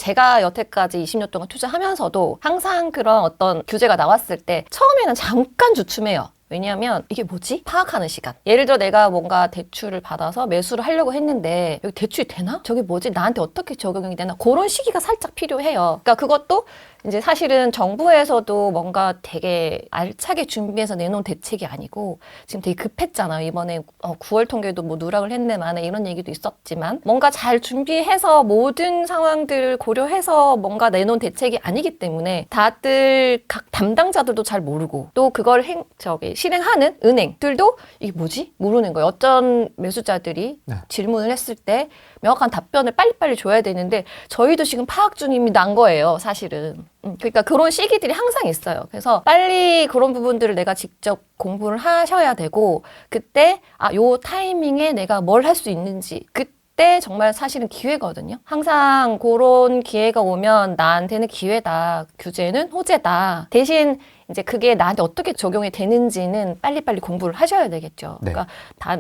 제가 여태까지 20년 동안 투자하면서도 항상 그런 어떤 규제가 나왔을 때 처음에는 잠깐 주춤해요. 왜냐하면 이게 뭐지? 파악하는 시간. 예를 들어 내가 뭔가 대출을 받아서 매수를 하려고 했는데 여기 대출이 되나? 저게 뭐지? 나한테 어떻게 적용이 되나? 그런 시기가 살짝 필요해요. 그러니까 그것도 이제 사실은 정부에서도 뭔가 되게 알차게 준비해서 내놓은 대책이 아니고 지금 되게 급했잖아요. 이번에 9월 통계도 뭐 누락을 했네 마네 이런 얘기도 있었지만 뭔가 잘 준비해서 모든 상황들을 고려해서 뭔가 내놓은 대책이 아니기 때문에 다들 각 담당자들도 잘 모르고 또 그걸 실행하는 은행들도 이게 뭐지? 모르는 거예요. 어떤 매수자들이 질문을 했을 때 명확한 답변을 빨리빨리 줘야 되는데 저희도 지금 파악 중임이 난 거예요, 사실은. 그러니까 그런 시기들이 항상 있어요. 그래서 빨리 그런 부분들을 내가 직접 공부를 하셔야 되고 그때 요 타이밍에 내가 뭘 할 수 있는지 그때 정말 사실은 기회거든요. 항상 그런 기회가 오면 나한테는 기회다. 규제는 호재다. 대신 이제 그게 나한테 어떻게 적용이 되는지는 빨리빨리 공부를 하셔야 되겠죠. 네. 그러니까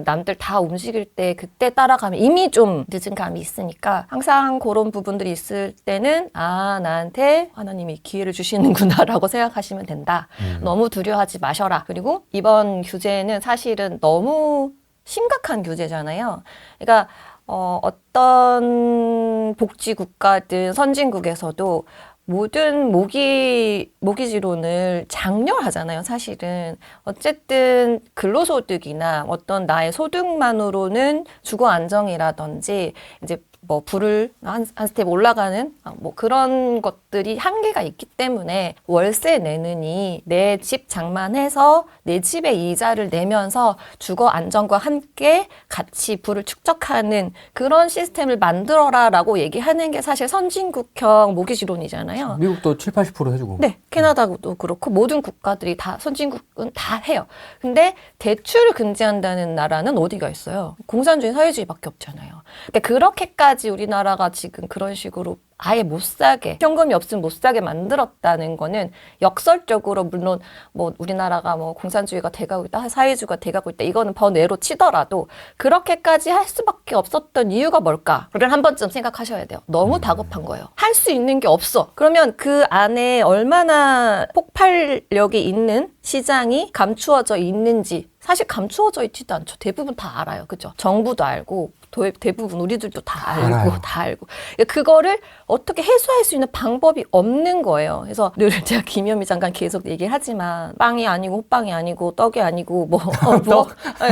남들 다 움직일 때 그때 따라가면 이미 좀 늦은 감이 있으니까 항상 그런 부분들이 있을 때는 나한테 하나님이 기회를 주시는구나라고 생각하시면 된다. 너무 두려워하지 마셔라. 그리고 이번 규제는 사실은 너무 심각한 규제잖아요. 그러니까 어떤 복지 국가든 선진국에서도 모든 모기지론을 장려하잖아요, 사실은. 어쨌든 근로소득이나 어떤 나의 소득만으로는 주거 안정이라든지 이제 뭐 불을 한 스텝 올라가는 뭐 그런 것들이 한계가 있기 때문에 월세 내느니 내 집 장만해서 내 집의 이자를 내면서 주거 안정과 함께 같이 부를 축적하는 그런 시스템을 만들어라라고 얘기하는 게 사실 선진국형 모기지론이잖아요. 미국도 7, 80% 해주고. 네, 캐나다도 그렇고 모든 국가들이 다 선진국은 다 해요. 근데 대출을 금지한다는 나라는 어디가 있어요? 공산주의 사회주의밖에 없잖아요. 그러니까 그렇게까지 우리나라가 지금 그런 식으로 아예 못 사게, 현금이 없으면 못 사게 만들었다는 거는 역설적으로 물론 뭐 우리나라가 뭐 공산주의가 돼가고 있다, 사회주의가 돼가고 있다, 이거는 번외로 치더라도 그렇게까지 할 수밖에 없었던 이유가 뭘까를 한 번쯤 생각하셔야 돼요. 너무 다급한 거예요. 할 수 있는 게 없어. 그러면 그 안에 얼마나 폭발력이 있는 시장이 감추어져 있는지 사실 감추어져 있지도 않죠. 대부분 다 알아요. 그죠? 정부도 알고 대부분 우리들도 다 알고 다 알고 그거를 어떻게 해소할 수 있는 방법이 없는 거예요. 그래서 늘 제가 김현미 장관 계속 얘기하지만 빵이 아니고 호빵이 아니고 떡이 아니고 뭐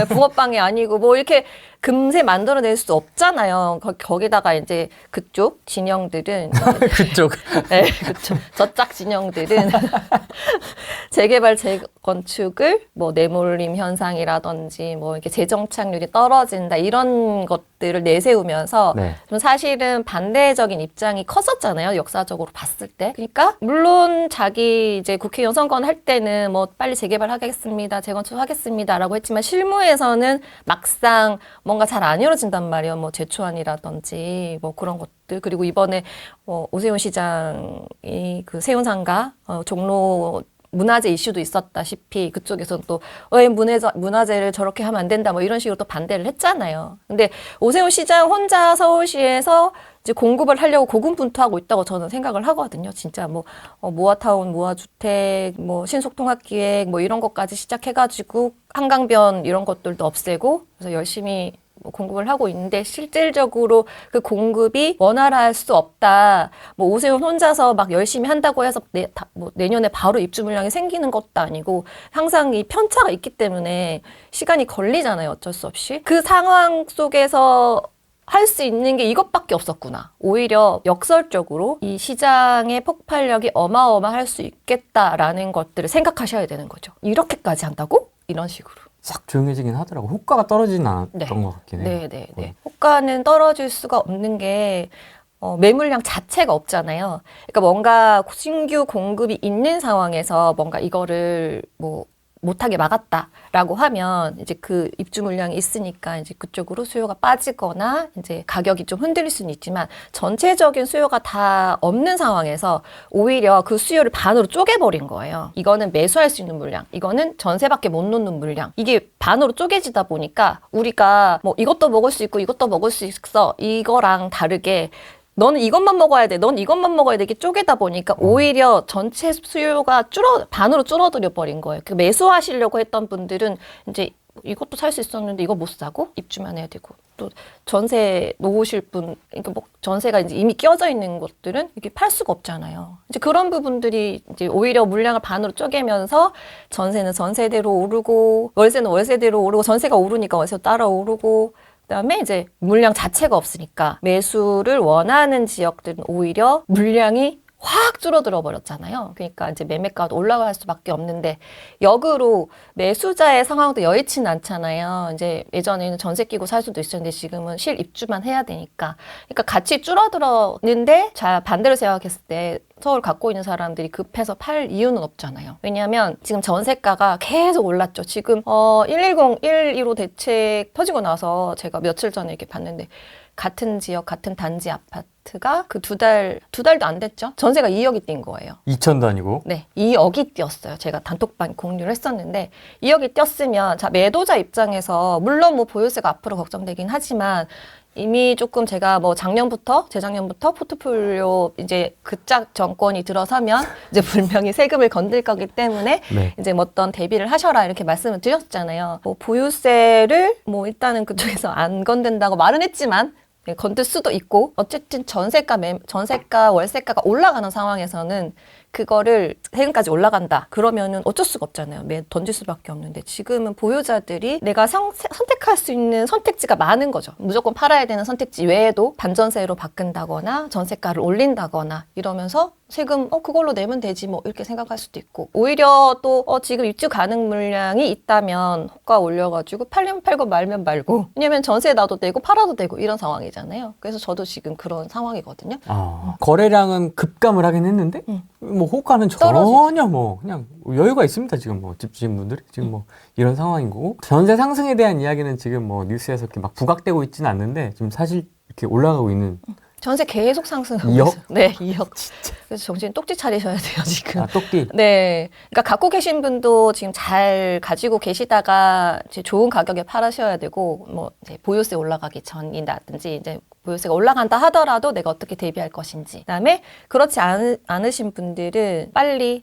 붕어빵이 아니고 뭐 이렇게 금세 만들어낼 수 없잖아요. 거기다가 이제 그쪽 진영들은 그쪽. 네, 그렇죠. 저짝 진영들은 재개발 재건축을 뭐 내몰림 현상이라든지 뭐 이렇게 재정착률이 떨어진다 이런 것들을 내세우면서 좀 사실은 반대적인 입장이 컸었잖아요. 역사적으로 봤을 때. 그러니까 물론 자기 이제 국회의원 선거할 때는 뭐 빨리 재개발하겠습니다, 재건축하겠습니다라고 했지만 실무에서는 막상 뭔가 잘 안 이루어진단 말이에요. 뭐 제초안이라든지 뭐 그런 것들. 그리고 이번에 오세훈 시장이 그 세운상가 종로 문화재 이슈도 있었다시피 그쪽에서는 또 왜 문화재를 저렇게 하면 안 된다 뭐 이런 식으로 또 반대를 했잖아요. 근데 오세훈 시장 혼자 서울시에서 이제 공급을 하려고 고군분투하고 있다고 저는 생각을 하거든요. 진짜 뭐 모아타운, 모아주택, 뭐 신속통합기획 뭐 이런 것까지 시작해가지고 한강변 이런 것들도 없애고 그래서 열심히 공급을 하고 있는데 실질적으로 그 공급이 원활할 수 없다. 뭐 오세훈 혼자서 막 열심히 한다고 해서 내년에 바로 입주 물량이 생기는 것도 아니고 항상 이 편차가 있기 때문에 시간이 걸리잖아요. 어쩔 수 없이. 그 상황 속에서 할 수 있는 게 이것밖에 없었구나. 오히려 역설적으로 이 시장의 폭발력이 어마어마할 수 있겠다라는 것들을 생각하셔야 되는 거죠. 이렇게까지 한다고? 이런 식으로. 싹 조용해지긴 하더라고. 호가가 떨어지진 않았던 것 같긴 해요. 네. 호가는 떨어질 수가 없는 게 매물량 자체가 없잖아요. 그러니까 뭔가 신규 공급이 있는 상황에서 뭔가 이거를 뭐 못하게 막았다라고 하면 이제 그 입주 물량이 있으니까 이제 그쪽으로 수요가 빠지거나 이제 가격이 좀 흔들릴 수는 있지만 전체적인 수요가 다 없는 상황에서 오히려 그 수요를 반으로 쪼개버린 거예요. 이거는 매수할 수 있는 물량, 이거는 전세밖에 못 놓는 물량. 이게 반으로 쪼개지다 보니까 우리가 뭐 이것도 먹을 수 있고 이것도 먹을 수 있어 이거랑 다르게 너는 이것만 먹어야 돼. 넌 이것만 먹어야 돼. 이렇게 쪼개다 보니까 오히려 전체 수요가 반으로 줄어들어 버린 거예요. 그 매수하시려고 했던 분들은 이제 이것도 살 수 있었는데 이거 못 사고 입주만 해야 되고 또 전세 놓으실 분, 그러니까 뭐 전세가 이제 이미 끼어져 있는 것들은 이게 팔 수가 없잖아요. 이제 그런 부분들이 이제 오히려 물량을 반으로 쪼개면서 전세는 전세대로 오르고 월세는 월세대로 오르고 전세가 오르니까 월세도 따라 오르고 그다음에 이제 물량 자체가 없으니까 매수를 원하는 지역들은 오히려 물량이 확 줄어들어 버렸잖아요. 그러니까 이제 매매가도 올라갈 수밖에 없는데 역으로 매수자의 상황도 여의치는 않잖아요. 이제 예전에는 전세 끼고 살 수도 있었는데 지금은 실입주만 해야 되니까. 그러니까 같이 줄어들었는데 자 반대로 생각했을 때 서울 갖고 있는 사람들이 급해서 팔 이유는 없잖아요. 왜냐하면 지금 전세가가 계속 올랐죠. 지금 110, 115 대책 터지고 나서 제가 며칠 전에 이렇게 봤는데 같은 지역, 같은 단지 아파트가 그 두 달도 안 됐죠. 전세가 2억이 뛴 거예요. 2천도 아니고? 네, 2억이 뛰었어요. 제가 단톡방 공유를 했었는데 2억이 뛰었으면 자 매도자 입장에서 물론 뭐 보유세가 앞으로 걱정되긴 하지만 이미 조금 제가 뭐 재작년부터 포트폴리오 이제 그짝 정권이 들어서면 이제 분명히 세금을 건들 거기 때문에 네. 이제 뭐 어떤 대비를 하셔라 이렇게 말씀을 드렸잖아요. 뭐 보유세를 뭐 일단은 그쪽에서 안 건든다고 말은 했지만 네, 건들 수도 있고 어쨌든 전세가 월세가가 올라가는 상황에서는 그거를 세금까지 올라간다. 그러면은 어쩔 수가 없잖아요. 던질 수밖에 없는데 지금은 보유자들이 내가 선택할 수 있는 선택지가 많은 거죠. 무조건 팔아야 되는 선택지 외에도 반전세로 바꾼다거나 전세가를 올린다거나 이러면서 세금 그걸로 내면 되지 뭐 이렇게 생각할 수도 있고 오히려 또 지금 입주 가능 물량이 있다면 호가 올려가지고 팔리면 팔고 말면 말고 왜냐면 전세 놔도 되고 팔아도 되고 이런 상황이잖아요. 그래서 저도 지금 그런 상황이거든요. 거래량은 급감을 하긴 했는데 뭐 호가는 전혀 뭐 그냥 여유가 있습니다. 지금 뭐 집주인분들이 지금 뭐 이런 상황인 거고 전세 상승에 대한 이야기는 지금 뭐 뉴스에서 이렇게 막 부각되고 있지는 않는데 지금 사실 이렇게 올라가고 있는 전세 계속 상승하고 2억? 있어요. 네, 2억. 진짜. 그래서 정신 똑지 차리셔야 돼요, 지금. 똑띠. 네. 그러니까 갖고 계신 분도 지금 잘 가지고 계시다가 이제 좋은 가격에 팔으셔야 되고, 뭐, 이제 보유세 올라가기 전이라든지, 이제 보유세가 올라간다 하더라도 내가 어떻게 대비할 것인지. 그 다음에 그렇지 않으신 분들은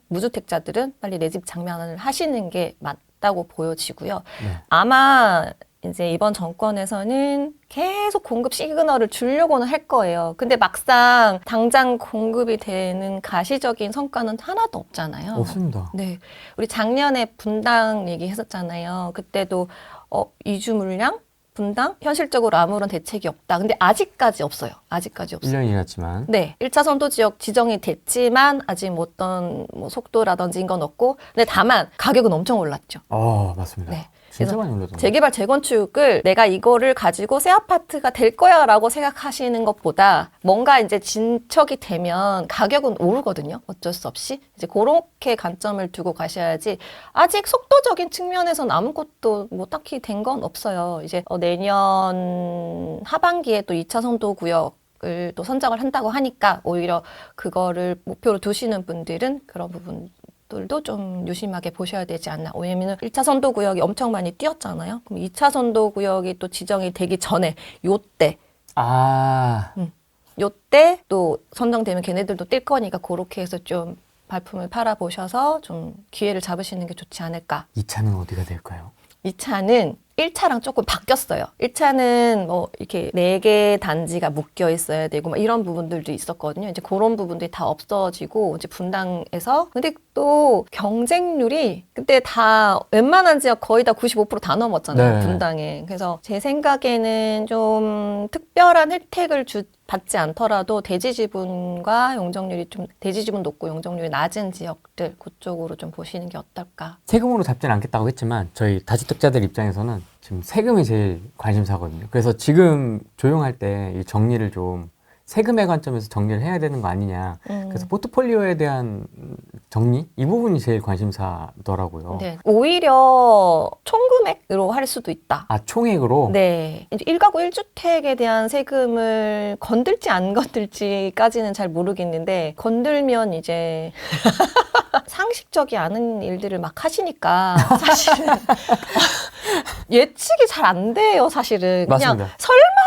무주택자들은 빨리 내 집 장만을 하시는 게 맞다고 보여지고요. 네. 아마 이제 이번 정권에서는 계속 공급 시그널을 주려고는 할 거예요. 근데 막상 당장 공급이 되는 가시적인 성과는 하나도 없잖아요. 없습니다. 네. 우리 작년에 분당 얘기했었잖아요. 그때도 이주 물량? 분당? 현실적으로 아무런 대책이 없다. 근데 아직까지 없어요. 1년이 지났지만. 네. 1차 선도 지역 지정이 됐지만 아직 어떤 속도라든지 이건 없고 근데 다만 가격은 엄청 올랐죠. 맞습니다. 네. 진짜 많이 올랐던데. 재개발, 재건축을 내가 이거를 가지고 새 아파트가 될 거야 라고 생각하시는 것보다 뭔가 이제 진척이 되면 가격은 오르거든요. 어쩔 수 없이. 이제 그렇게 관점을 두고 가셔야지 아직 속도적인 측면에서는 아무것도 뭐 딱히 된 건 없어요. 이제 내년 하반기에 또 2차 선도 구역을 또 선정을 한다고 하니까 오히려 그거를 목표로 두시는 분들은 그런 부분 들도 좀 유심하게 보셔야 되지 않나. 왜냐면 1차 선도 구역이 엄청 많이 뛰었잖아요. 그럼 2차 선도 구역이 또 지정이 되기 전에 요때 또 선정되면 걔네들도 뛸 거니까 그렇게 해서 좀 발품을 팔아보셔서 좀 기회를 잡으시는 게 좋지 않을까. 2차는 어디가 될까요? 2차는 1차랑 조금 바뀌었어요. 1차는 뭐 이렇게 4개 단지가 묶여 있어야 되고 막 이런 부분들도 있었거든요. 이제 그런 부분들이 다 없어지고 이제 분당에서 근데 또 경쟁률이 그때 다 웬만한 지역 거의 다 95% 다 넘었잖아요. 네. 분당에. 그래서 제 생각에는 좀 특별한 혜택을 받지 않더라도 대지 지분과 용적률이 좀 대지 지분 높고 용적률이 낮은 지역들 그쪽으로 좀 보시는 게 어떨까. 세금으로 잡지는 않겠다고 했지만 저희 다주택자들 입장에서는 지금 세금이 제일 관심사거든요. 그래서 지금 조용할 때 이 정리를 좀 세금의 관점에서 정리를 해야 되는 거 아니냐. 그래서 포트폴리오에 대한 정리? 이 부분이 제일 관심사더라고요. 네. 오히려 총금액으로 할 수도 있다. 총액으로? 네. 이제 1가구 1주택에 대한 세금을 건들지 안 건들지까지는 잘 모르겠는데 건들면 이제 상식적이 않은 일들을 막 하시니까 사실은 예측이 잘 안 돼요, 사실은. 맞습니다. 그냥 설마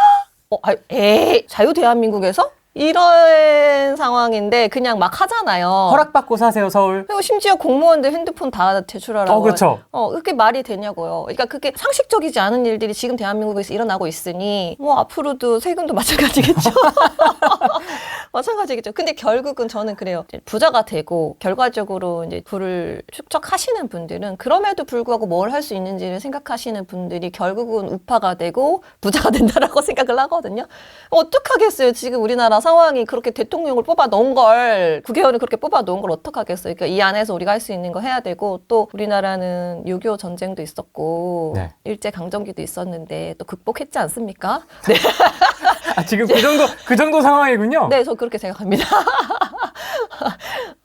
자유 대한민국에서 이런 상황인데 그냥 막 하잖아요. 허락받고 사세요, 서울. 그리고 심지어 공무원들 핸드폰 다 제출하라고. 그렇죠. 그게 말이 되냐고요. 그러니까 그게 상식적이지 않은 일들이 지금 대한민국에서 일어나고 있으니 뭐 앞으로도 세금도 마찬가지겠죠. 마찬가지겠죠. 근데 결국은 저는 그래요. 부자가 되고 결과적으로 이제 부를 축적하시는 분들은 그럼에도 불구하고 뭘 할 수 있는지를 생각하시는 분들이 결국은 우파가 되고 부자가 된다라고 생각을 하거든요. 어떡하겠어요. 지금 우리나라 상황이 그렇게 대통령을 뽑아 놓은 걸, 국회의원을 그렇게 뽑아 놓은 걸 어떡하겠어요. 그러니까 이 안에서 우리가 할 수 있는 거 해야 되고, 또 우리나라는 6.25 전쟁도 있었고 네. 일제강점기도 있었는데 또 극복했지 않습니까? 네. 지금 그 정도 상황이군요. 네, 저 그렇게 생각합니다.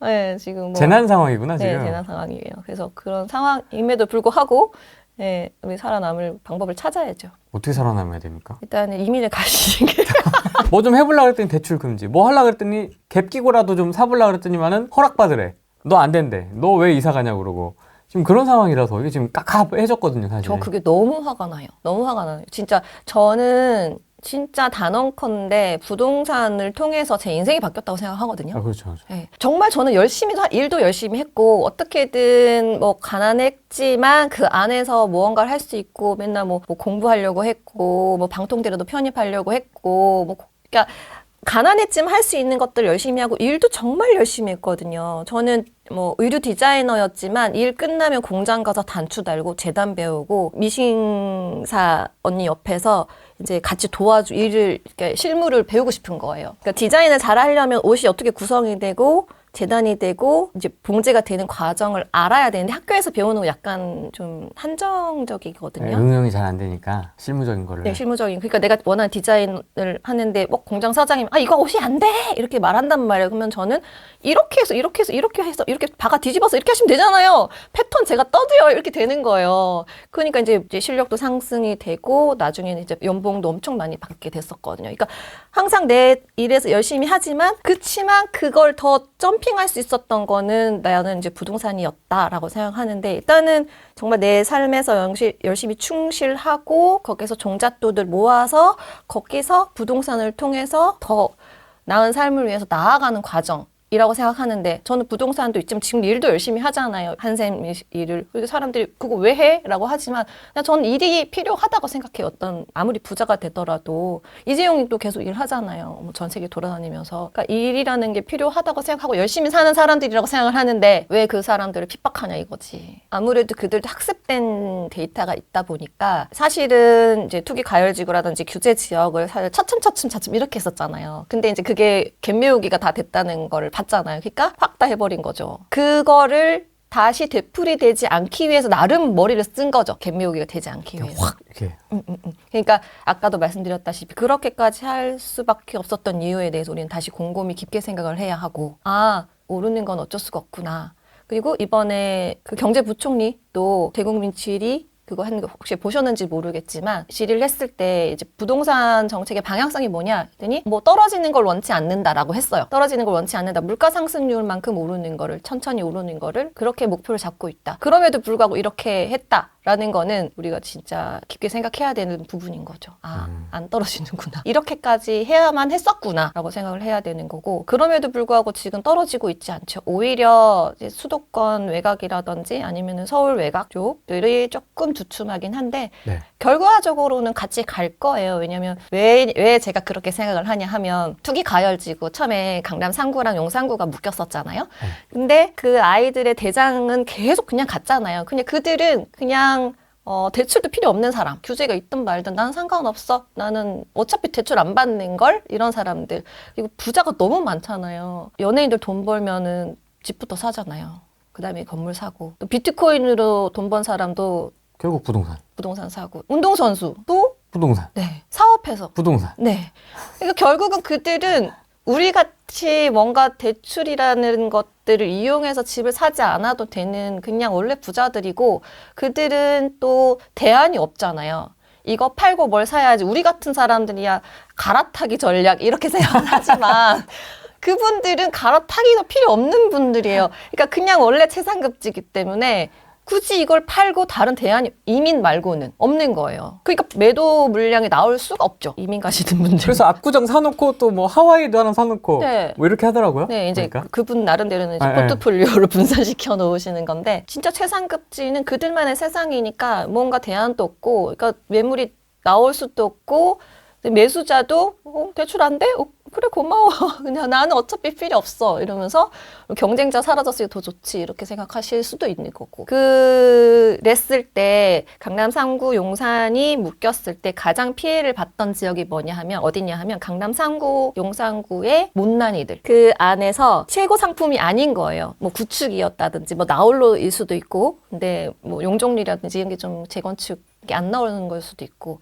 네, 지금 뭐 재난 상황이구나, 지금. 네, 재난 상황이에요. 그래서 그런 상황임에도 불구하고 네, 우리 살아남을 방법을 찾아야죠. 어떻게 살아남아야 됩니까? 일단은 이민을 가시는 게 뭐 좀 해보려고 그랬더니 대출 금지. 뭐 하려고 그랬더니 갭 끼고라도 좀 사보려고 그랬더니만은 허락받으래. 너 안 된대. 너 왜 이사 가냐고 그러고. 지금 그런 상황이라서 이게 지금 깝깝해졌거든요, 사실. 저 그게 너무 화가 나요. 너무 화가 나요. 진짜 저는 진짜 단언컨대 부동산을 통해서 제 인생이 바뀌었다고 생각하거든요. 그렇죠, 그렇죠. 네. 정말 저는 일도 열심히 했고 어떻게든 뭐 가난했지만 그 안에서 무언가를 할 수 있고 맨날 뭐 공부하려고 했고 뭐 방통대로도 편입하려고 했고 뭐 그러니까 가난했지만 할 수 있는 것들 열심히 하고 일도 정말 열심히 했거든요. 저는 뭐 의류 디자이너였지만 일 끝나면 공장 가서 단추 달고 재단 배우고 미싱사 언니 옆에서 이제 같이 일을, 그러니까 실무를 배우고 싶은 거예요. 그러니까 디자인을 잘 하려면 옷이 어떻게 구성이 되고 재단이 되고 이제 봉제가 되는 과정을 알아야 되는데 학교에서 배우는 거 약간 좀 한정적이거든요. 네, 응용이 잘 안 되니까 실무적인 거를. 네, 실무적인. 그러니까 내가 원하는 디자인을 하는데 공장 사장님 이거 옷이 안 돼! 이렇게 말한단 말이에요. 그러면 저는 이렇게 해서 이렇게 바가 뒤집어서 이렇게 하시면 되잖아요. 패턴 제가 떠도요. 이렇게 되는 거예요. 그러니까 이제 실력도 상승이 되고 나중에는 이제 연봉도 엄청 많이 받게 됐었거든요. 그러니까 항상 내 일에서 열심히 하지만 그치만 그걸 더 점핑할 수 있었던 거는 나는 이제 부동산이었다라고 생각하는데 일단은 정말 내 삶에서 열심히 충실하고 거기서 종잣돈을 모아서 거기서 부동산을 통해서 더 나은 삶을 위해서 나아가는 과정이라고 생각하는데 저는 부동산도 있지만 지금 일도 열심히 하잖아요. 한샘 일을. 그리고 사람들이 그거 왜 해? 라고 하지만 그냥 저는 일이 필요하다고 생각해요. 아무리 부자가 되더라도 이재용이 또 계속 일하잖아요. 뭐 전 세계 돌아다니면서. 그러니까 일이라는 게 필요하다고 생각하고 열심히 사는 사람들이라고 생각을 하는데 왜 그 사람들을 핍박하냐 이거지. 아무래도 그들도 학습된 데이터가 있다 보니까 사실은 이제 투기 가열지구라든지 규제 지역을 사실 차츰 이렇게 했었잖아요. 근데 이제 그게 갯메우기가 다 됐다는 걸 봤잖아요. 그러니까 확 다 해버린 거죠. 그거를 다시 되풀이되지 않기 위해서 나름 머리를 쓴 거죠. 갯메우기가 되지 않기 위해서. 확 이렇게. 그러니까 아까도 말씀드렸다시피 그렇게까지 할 수밖에 없었던 이유에 대해서 우리는 다시 곰곰이 깊게 생각을 해야 하고 오르는 건 어쩔 수가 없구나. 그리고 이번에 그 경제부총리도 대국민 질의 그거 했는 거 혹시 보셨는지 모르겠지만 질의를 했을 때 이제 부동산 정책의 방향성이 뭐냐 했더니 뭐 떨어지는 걸 원치 않는다라고 했어요. 떨어지는 걸 원치 않는다. 물가 상승률만큼 오르는 거를 천천히 오르는 거를 그렇게 목표를 잡고 있다. 그럼에도 불구하고 이렇게 했다라는 거는 우리가 진짜 깊게 생각해야 되는 부분인 거죠. 안 떨어지는구나. 이렇게까지 해야만 했었구나라고 생각을 해야 되는 거고 그럼에도 불구하고 지금 떨어지고 있지 않죠. 오히려 이제 수도권 외곽이라든지 아니면은 서울 외곽 쪽들이 조금 주춤하긴 한데 네. 결과적으로는 같이 갈 거예요. 왜냐면 왜 제가 그렇게 생각을 하냐 하면 투기 가열지구 처음에 강남 3구랑 용산구가 묶였었잖아요. 근데 그 아이들의 대장은 계속 그냥 갔잖아요. 그냥 그들은 그냥 대출도 필요 없는 사람. 규제가 있든 말든 난 상관없어. 나는 어차피 대출 안 받는 걸 이런 사람들. 그리고 부자가 너무 많잖아요. 연예인들 돈 벌면은 집부터 사잖아요. 그다음에 건물 사고 또 비트코인으로 돈 번 사람도 결국 부동산 사고 운동선수도 부동산. 네 사업해서 부동산. 네 그러니까 결국은 그들은 우리 같이 뭔가 대출이라는 것들을 이용해서 집을 사지 않아도 되는 그냥 원래 부자들이고 그들은 또 대안이 없잖아요. 이거 팔고 뭘 사야지. 우리 같은 사람들이야 갈아타기 전략 이렇게 생각을 하지만 그분들은 갈아타기도 필요 없는 분들이에요. 그러니까 그냥 원래 최상급지기 때문에 굳이 이걸 팔고 다른 대안 이민 말고는 없는 거예요. 그러니까 매도 물량이 나올 수가 없죠. 이민 가시는 분들. 그래서 압구정 사놓고 또 뭐 하와이도 하나 사놓고 네. 뭐 이렇게 하더라고요. 네, 이제 그러니까. 그분 나름대로는 이제 네, 포트폴리오를 분산시켜 놓으시는 건데 진짜 최상급지는 그들만의 세상이니까 뭔가 대안도 없고, 그러니까 매물이 나올 수도 없고 매수자도 대출 안 돼? 그래 고마워. 그냥 나는 어차피 필요 없어 이러면서 경쟁자 사라졌으니 더 좋지 이렇게 생각하실 수도 있는 거고. 그랬을 때 강남 3구 용산이 묶였을 때 가장 피해를 봤던 지역이 뭐냐 하면 어디냐 하면 강남 3구 용산구의 못난이들. 그 안에서 최고 상품이 아닌 거예요. 뭐 구축이었다든지 뭐 나홀로일 수도 있고, 근데 뭐 용적률이라든지 이런 게 좀 재건축이 안 나오는 걸 수도 있고,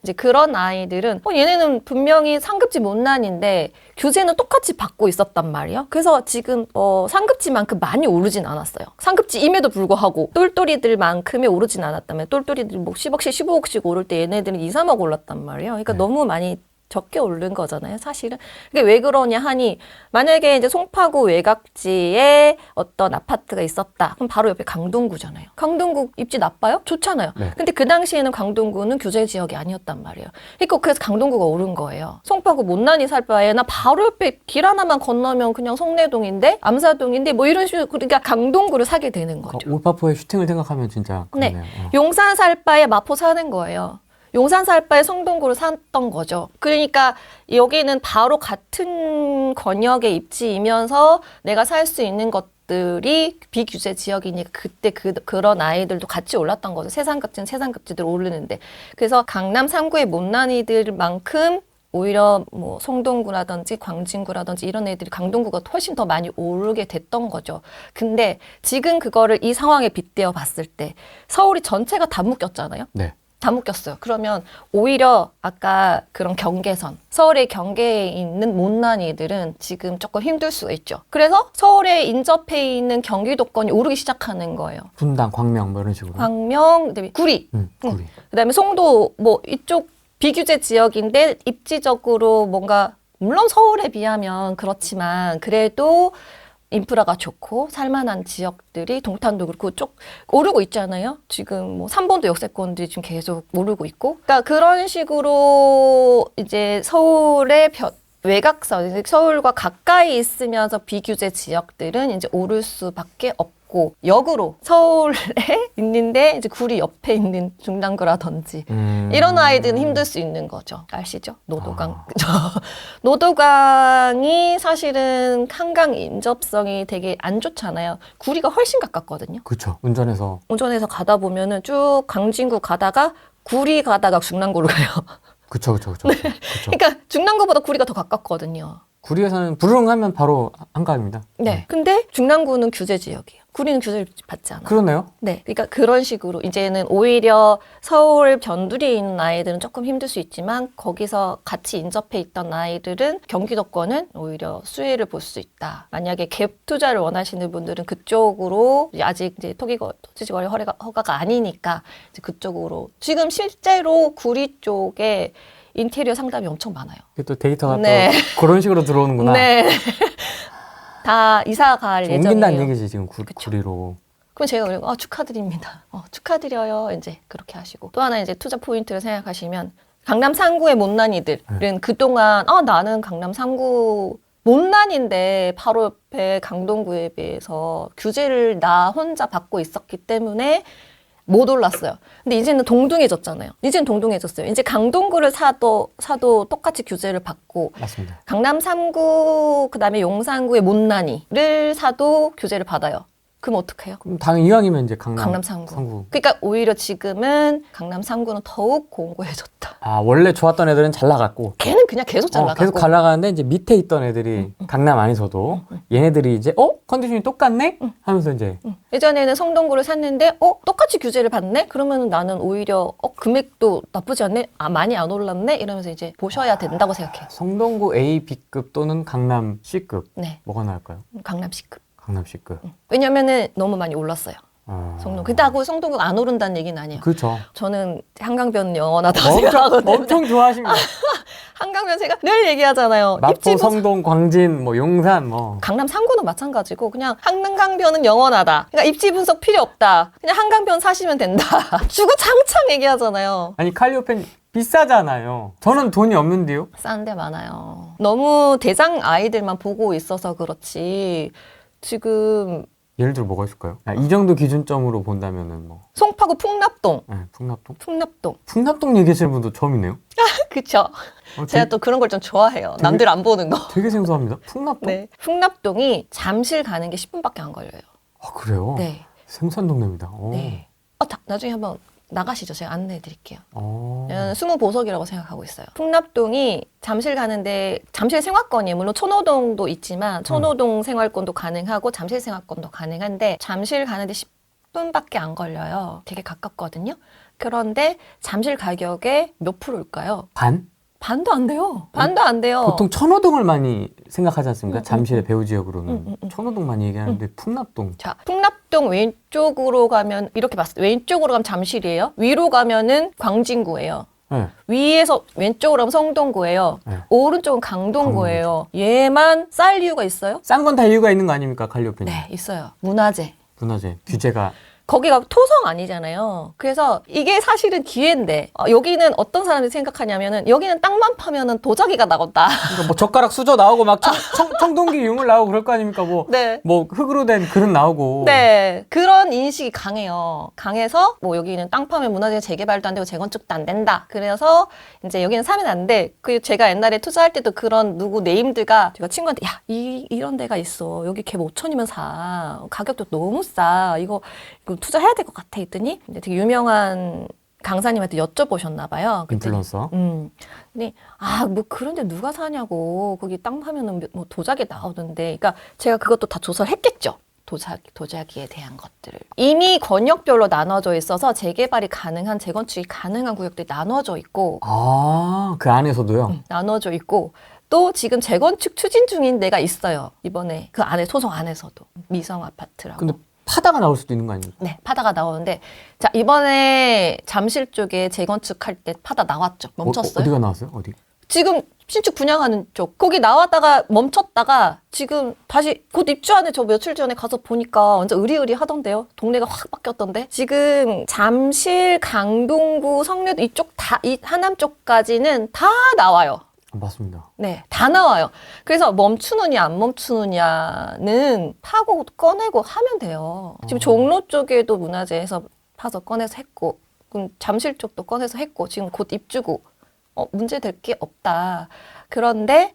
이제 그런 아이들은 얘네는 분명히 상급지 못난인데 규제는 똑같이 받고 있었단 말이에요. 그래서 지금 상급지만큼 많이 오르진 않았어요. 상급지임에도 불구하고 똘똘이들만큼이 오르진 않았다면, 똘똘이들 뭐 10억씩 15억씩 오를 때 얘네들은 2, 3억 올랐단 말이에요. 그러니까 너무 많이 적게 오른 거잖아요, 사실은. 그게 왜 그러냐 하니, 만약에 이제 송파구 외곽지에 어떤 아파트가 있었다. 그럼 바로 옆에 강동구잖아요. 강동구 입지 나빠요? 좋잖아요. 네. 근데 그 당시에는 강동구는 규제 지역이 아니었단 말이에요. 그러니까 그래서 강동구가 오른 거예요. 송파구 못난이 살 바에 나 바로 옆에 길 하나만 건너면 그냥 송내동인데, 암사동인데 뭐 이런 식으로, 그러니까 강동구를 사게 되는 거죠. 올파포의 슈팅을 생각하면 진짜 네. 그러네요. 용산 살 바에 마포 사는 거예요. 용산 살 바에 성동구를 샀던 거죠. 그러니까 여기는 바로 같은 권역의 입지이면서 내가 살 수 있는 것들이 비규제 지역이니까 그때 그런 아이들도 같이 올랐던 거죠. 세상급지는 세상급지들 오르는데. 그래서 강남 3구의 못난이들만큼 오히려 뭐 송동구라든지 광진구라든지 이런 애들이 강동구가 훨씬 더 많이 오르게 됐던 거죠. 근데 지금 그거를 이 상황에 빗대어 봤을 때 서울이 전체가 다 묶였잖아요. 네. 다 묶였어요. 그러면 오히려 아까 그런 경계선, 서울의 경계에 있는 못난이들은 지금 조금 힘들 수가 있죠. 그래서 서울에 인접해 있는 경기도권이 오르기 시작하는 거예요. 분당, 광명 뭐 이런 식으로. 광명, 그다음에 구리, 구리. 그다음에 송도, 뭐 이쪽 비규제 지역인데 입지적으로 뭔가, 물론 서울에 비하면 그렇지만 그래도 인프라가 좋고 살만한 지역들이 동탄도 그렇고 쭉 오르고 있잖아요. 지금 뭐 3번도 역세권들이 지금 계속 오르고 있고. 그러니까 그런 식으로 이제 서울의 외곽선, 서울과 가까이 있으면서 비규제 지역들은 이제 오를 수밖에 없고, 역으로 서울에 있는데 이제 구리 옆에 있는 중랑구라든지 이런 아이들은 힘들 수 있는 거죠. 아시죠? 노도강. 노도강이 사실은 한강 인접성이 되게 안 좋잖아요. 구리가 훨씬 가깝거든요. 그렇죠. 운전해서 가다 보면은 쭉 광진구 가다가 구리 가다가 중랑구로 가요. 그쵸. 그러니까 중랑구보다 구리가 더 가깝거든요. 구리에서는 부릉하면 바로 한강입니다. 네. 근데 중랑구는 규제 지역이에요. 구리는 규제를 받지 않아요. 그러네요. 네. 그러니까 그런 식으로 이제는 오히려 서울 변두리에 있는 아이들은 조금 힘들 수 있지만 거기서 같이 인접해 있던 아이들은 경기도권은 오히려 수혜를 볼 수 있다. 만약에 갭 투자를 원하시는 분들은 그쪽으로, 아직 이제 토지거래 허가가 아니니까 이제 그쪽으로, 지금 실제로 구리 쪽에 인테리어 상담이 엄청 많아요. 또 데이터가 네. 또 그런 식으로 들어오는구나. 네. 다 이사 갈 예정이에요. 옮긴다는 얘기지 지금 구리로. 그럼 제가 그리고 축하드립니다. 축하드려요. 이제 그렇게 하시고, 또 하나 이제 투자 포인트를 생각하시면 강남 3구의 못난이들은 그동안 나는 강남 3구 못난인데 바로 옆에 강동구에 비해서 규제를 나 혼자 받고 있었기 때문에 못 올랐어요. 근데 이제는 동등해졌잖아요. 이제는 동등해졌어요. 이제 강동구를 사도 똑같이 규제를 받고, 맞습니다. 강남 3구 그다음에 용산구의 못난이를 사도 규제를 받아요. 그럼 어떡해요? 그럼 당연히 이왕이면 이제 강남 3구. 그러니까 오히려 지금은 강남 3구는 더욱 공고해졌다. 원래 좋았던 애들은 잘 나갔고 걔는 그냥 계속 잘 나가고. 계속 잘 나가는데 이제 밑에 있던 애들이 강남 안에서도 얘네들이 이제 컨디션이 똑같네? 하면서 이제 예전에는 성동구를 샀는데 똑같이 규제를 받네? 그러면 나는 오히려 금액도 나쁘지 않네? 많이 안 올랐네? 이러면서 이제 보셔야 된다고 생각해요. 성동구 A, B급 또는 강남 C급. 네. 뭐가 나을까요? 강남 C급. 강남 C급. 왜냐면은 너무 많이 올랐어요. 성동. 그렇다고 성동구가 안 오른다는 얘기는 아니에요. 그렇죠. 저는 한강변 영원하다고 생각하거든요. 엄청 좋아하십니다. 한강변 제가 늘 얘기하잖아요. 마포, 입지 보석. 성동, 광진, 뭐 용산, 뭐 강남 3구는 마찬가지고 그냥 한강변은 영원하다. 그러니까 입지 분석 필요 없다. 그냥 한강변 사시면 된다. 주구장창 얘기하잖아요. 아니 칼리오펜 비싸잖아요. 저는 돈이 없는데요. 싼 데 많아요. 너무 대장 아이들만 보고 있어서 그렇지. 지금 예를 들어 뭐가 있을까요? 이 정도 기준점으로 본다면은 뭐 송파구 풍납동. 풍납동? 풍납동. 풍납동 얘기하시는 분도 처음이네요. 그쵸. 제가 또 그런 걸 좀 좋아해요. 남들 안 보는 거. 되게 생소합니다. 풍납동? 네. 풍납동이 잠실 가는 게 10분밖에 안 걸려요. 아 그래요? 네. 생소한 동네입니다. 오. 네. 나중에 한번 나가시죠. 제가 안내해 드릴게요. 오. 저는 스무 보석이라고 생각하고 있어요. 풍납동이 잠실 가는데 잠실 생활권이에요. 물론 천호동도 있지만 천호동 생활권도 가능하고 잠실 생활권도 가능한데 잠실 가는데 10분밖에 안 걸려요. 되게 가깝거든요. 그런데 잠실 가격의 몇 프로일까요? 반? 반도 안 돼요. 반도 안 돼요. 보통 천호동을 많이 생각하지 않습니까? 잠실의 배후 지역으로는 천호동 많이 얘기하는데 풍납동. 자, 풍납동 왼쪽으로 가면 이렇게 봤어요. 왼쪽으로 가면 잠실이에요. 위로 가면은 광진구예요. 네. 위에서 왼쪽으로 가면 성동구예요. 네. 오른쪽은 강동구예요. 얘만 쌀 이유가 있어요? 싼 건 다 이유가 있는 거 아닙니까? 칼리오펜이. 네, 있어요. 문화재. 문화재 규제가 거기가 토성 아니잖아요. 그래서 이게 사실은 기회인데 여기는 어떤 사람들이 생각하냐면은 여기는 땅만 파면은 도자기가 나온다. 그러니까 뭐 젓가락 수저 나오고 막 청동기 유물 나오고 그럴 거 아닙니까? 뭐 네. 흙으로 된 그릇 나오고. 네, 그런 인식이 강해요. 강해서 뭐 여기는 땅 파면 문화재 재개발도 안 되고 재건축도 안 된다. 그래서 이제 여기는 사면 안 돼. 그 제가 옛날에 투자할 때도 그런 누구 네임들가 제가 친구한테 야, 이런 데가 있어. 여기 걔 5천이면 사. 가격도 너무 싸. 이거 투자해야 될 것 같아 했더니 이제 되게 유명한 강사님한테 여쭤보셨나 봐요. 인플루언서. 근데 뭐 그런데 누가 사냐고. 거기 땅 파면은 뭐 도자기 나오던데. 그러니까 제가 그것도 다 조사를 했겠죠. 도자기에 대한 것들을. 이미 권역별로 나눠져 있어서 재개발이 가능한, 재건축이 가능한 구역들이 나눠져 있고 그 안에서도요? 나눠져 있고 또 지금 재건축 추진 중인 데가 있어요. 이번에 그 안에 소송 안에서도 미성 아파트라고. 근데 파다가 나올 수도 있는 거 아닙니까? 네, 파다가 나오는데 자 이번에 잠실 쪽에 재건축할 때 파다 나왔죠. 멈췄어요. 어디가 나왔어요? 어디? 지금 신축 분양하는 쪽 거기 나왔다가 멈췄다가 지금 다시 곧 입주하는 저 며칠 전에 가서 보니까 완전 으리으리 하던데요. 동네가 확 바뀌었던데. 지금 잠실, 강동구, 성내도 이쪽 다 이 하남 쪽까지는 다 나와요. 맞습니다. 네, 다 나와요. 그래서 멈추느냐 안 멈추느냐는 파고 꺼내고 하면 돼요. 지금 종로 쪽에도 문화재에서 파서 꺼내서 했고 그럼 잠실 쪽도 꺼내서 했고 지금 곧 입주고 문제될 게 없다. 그런데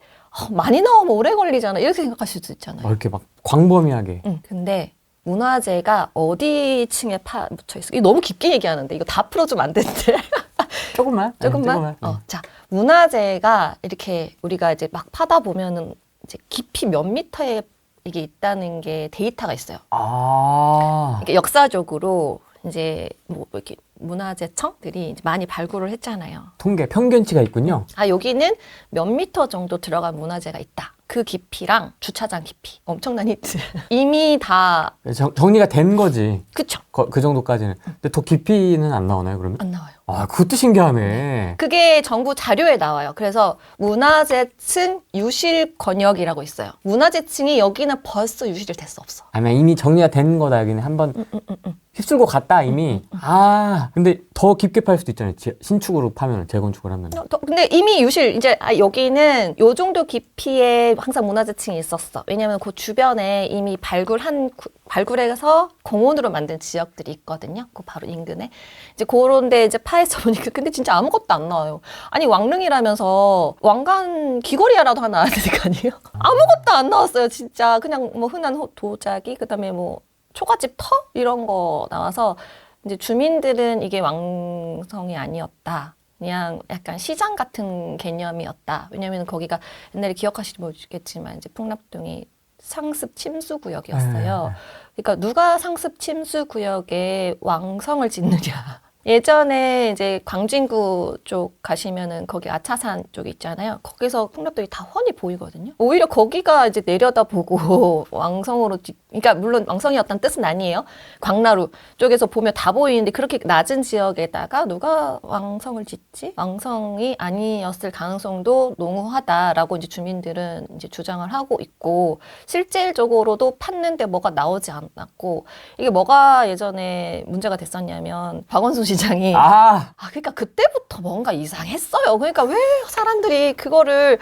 많이 나오면 오래 걸리잖아. 이렇게 생각하실 수 있잖아요. 이렇게 막 광범위하게. 근데 문화재가 어디 층에 묻혀 있어? 이거 너무 깊게 얘기하는데 이거 다 풀어주면 안 되는데. 조금만. 조금만. 자, 문화재가 이렇게 우리가 이제 막 파다 보면은 이제 깊이 몇 미터에 이게 있다는 게 데이터가 있어요. 이게 역사적으로 이제 뭐 이렇게 문화재청들이 이제 많이 발굴을 했잖아요. 통계, 평균치가 있군요. 여기는 몇 미터 정도 들어간 문화재가 있다. 그 깊이랑 주차장 깊이. 엄청난 히트. 이미 다. 정리가 된 거지. 그쵸. 그 정도까지는. 근데 더 깊이는 안 나오나요, 그러면? 안 나와요. 그것도 신기하네. 그게 정부 자료에 나와요. 그래서 문화재층 유실 권역이라고 있어요. 문화재층이 여기는 벌써 유실이 됐어, 없어. 아니면 이미 정리가 된 거다, 여기는 한번 휩쓸고 갔다, 이미. 근데 더 깊게 팔 수도 있잖아요. 신축으로 파면, 재건축을 하면. 근데 이미 유실, 이제 여기는 요 정도 깊이에 항상 문화재층이 있었어. 왜냐면 그 주변에 이미 발굴해서 공원으로 만든 지역들이 있거든요. 그 바로 인근에. 이제 그런데 이제 파헤쳐 보니까 근데 진짜 아무것도 안 나와요. 아니 왕릉이라면서 왕관 귀걸이라도 하나 나와야 되는 거 아니에요? 아무것도 안 나왔어요. 진짜 그냥 뭐 흔한 도자기 그다음에 뭐 초가집 터 이런 거 나와서 이제 주민들은 이게 왕성이 아니었다. 그냥 약간 시장 같은 개념이었다. 왜냐하면 거기가 옛날에 기억하실지 모르겠지만 이제 풍납동이 상습 침수 구역이었어요. 그러니까 누가 상습 침수 구역에 왕성을 짓느냐. 예전에 이제 광진구 쪽 가시면은 거기 아차산 쪽 있잖아요. 거기서 풍납들이 다 훤히 보이거든요. 오히려 거기가 이제 내려다보고 왕성으로, 그러니까 물론 왕성이었다는 뜻은 아니에요. 광나루 쪽에서 보면 다 보이는데 그렇게 낮은 지역에다가 누가 왕성을 짓지? 왕성이 아니었을 가능성도 농후하다라고 이제 주민들은 이제 주장을 하고 있고, 실질적으로도 팠는데 뭐가 나오지 않았고, 이게 뭐가 예전에 문제가 됐었냐면 박원순 시장이 그러니까 그때부터 뭔가 이상했어요. 그러니까 왜 사람들이 그거를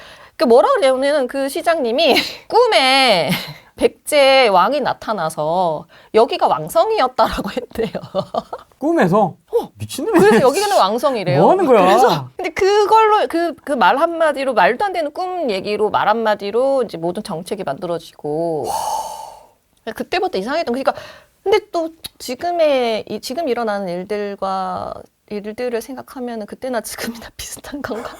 뭐라 그러냐면 그 시장님이 꿈에 백제 왕이 나타나서 여기가 왕성이었다라고 했대요. 꿈에서? 미친놈이네. 그래서 여기는 왕성이래요. 뭐 하는 거야? 그래서 근데 그걸로 그 말 한마디로, 말도 안 되는 꿈 얘기로 말 한마디로 이제 모든 정책이 만들어지고 그때부터 이상했던. 그러니까 근데 또 지금 일어나는 일들을 생각하면은 그때나 지금이나 비슷한 건가?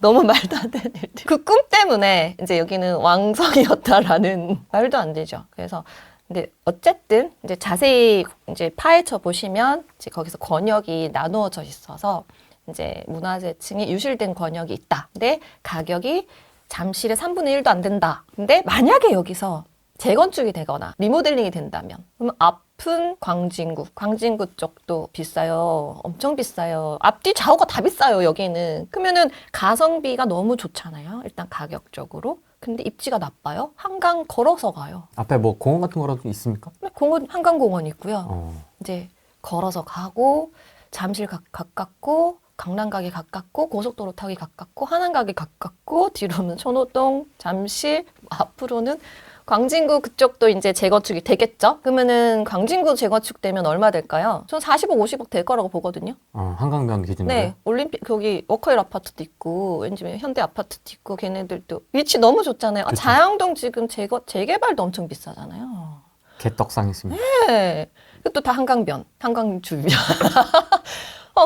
너무 말도 안 되는 일들. 그 꿈 때문에 이제 여기는 왕성이었다라는 말도 안 되죠. 그래서 근데 어쨌든 이제 자세히 이제 파헤쳐 보시면 이제 거기서 권역이 나누어져 있어서 이제 문화재층이 유실된 권역이 있다. 근데 가격이 잠실의 3분의 1도 안 된다. 근데 만약에 여기서 재건축이 되거나 리모델링이 된다면 그러면 앞은 광진구 쪽도 비싸요. 엄청 비싸요. 앞뒤 좌우가 다 비싸요. 여기는. 그러면은 가성비가 너무 좋잖아요. 일단 가격적으로. 근데 입지가 나빠요. 한강 걸어서 가요. 앞에 뭐 공원 같은 거라도 있습니까? 공원, 한강공원 있고요. 이제 걸어서 가고 잠실 가깝고 강남 가기 가깝고 고속도로 타기 가깝고 한강 가기 가깝고 뒤로는 선호동, 잠실, 앞으로는 광진구 그쪽도 이제 재건축이 되겠죠? 그러면은 광진구 재건축되면 얼마 될까요? 전 40억, 50억 될 거라고 보거든요. 한강변 기준으로. 네, 올림픽 거기 워커힐 아파트도 있고 왠지 현대 아파트도 있고 걔네들도 위치 너무 좋잖아요. 그쵸. 자양동 지금 재개발도 엄청 비싸잖아요. 개떡상했습니다. 네, 그것도 다 한강변, 한강 주변.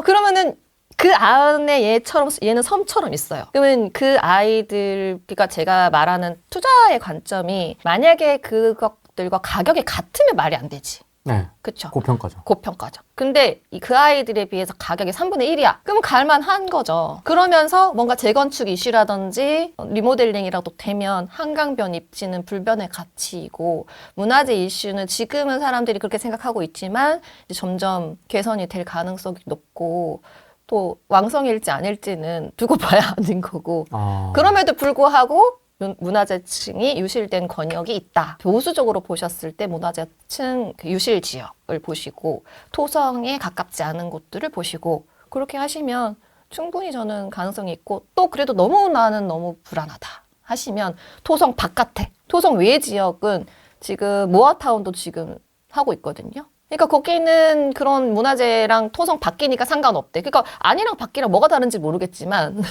그러면은 그 안에 얘는 섬처럼 있어요. 그러면 그 아이들, 그러니까 제가 말하는 투자의 관점이 만약에 그것들과 가격이 같으면 말이 안 되지. 네. 그쵸? 고평가죠. 고평가죠. 근데 그 아이들에 비해서 가격이 3분의 1이야. 그러면 갈만한 거죠. 그러면서 뭔가 재건축 이슈라든지 리모델링이라도 되면 한강변 입지는 불변의 가치이고 문화재 이슈는 지금은 사람들이 그렇게 생각하고 있지만 이제 점점 개선이 될 가능성이 높고 또 왕성일지 아닐지는 두고 봐야 하는 거고 그럼에도 불구하고 문화재층이 유실된 권역이 있다. 보수적으로 보셨을 때 문화재층 유실 지역을 보시고 토성에 가깝지 않은 곳들을 보시고 그렇게 하시면 충분히 저는 가능성이 있고 또 그래도 너무 불안하다 하시면 토성 바깥에, 토성 외 지역은 지금 모아타운도 지금 하고 있거든요. 그러니까 거기는 그런 문화재랑 토성 바뀌니까 상관없대. 그러니까 안이랑 밖이랑 뭐가 다른지 모르겠지만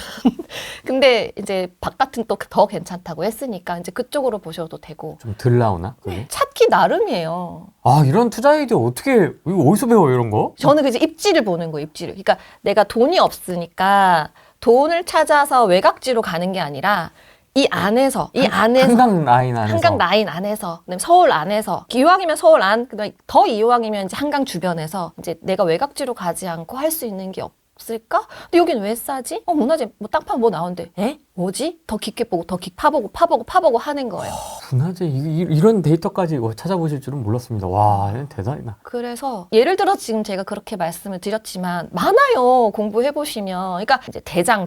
근데 이제 바깥은 또 더 괜찮다고 했으니까 이제 그쪽으로 보셔도 되고. 좀 덜 나오나? 그게? 찾기 나름이에요. 이런 투자 아이디어 어떻게 이거 어디서 배워 이런 거? 저는 그래서 입지를 보는 거예요. 입지를. 그러니까 내가 돈이 없으니까 돈을 찾아서 외곽지로 가는 게 아니라 이 안에서 한강 라인 안에서 한강 라인 안에서 그다음에 서울 안에서 이왕이면 서울 안 그다음에 더 이왕이면 이제 한강 주변에서 이제 내가 외곽지로 가지 않고 할 수 있는 게 없을까? 근데 여긴 왜 싸지? 문화재 뭐 땅 파면 뭐 나오는데 뭐지? 더 깊게 보고 더 깊이 파보고 하는 거예요. 문화재 이런 데이터까지 찾아보실 줄은 몰랐습니다. 와, 대단하다. 그래서 예를 들어 지금 제가 그렇게 말씀을 드렸지만 많아요. 공부해 보시면. 그러니까 이제 대장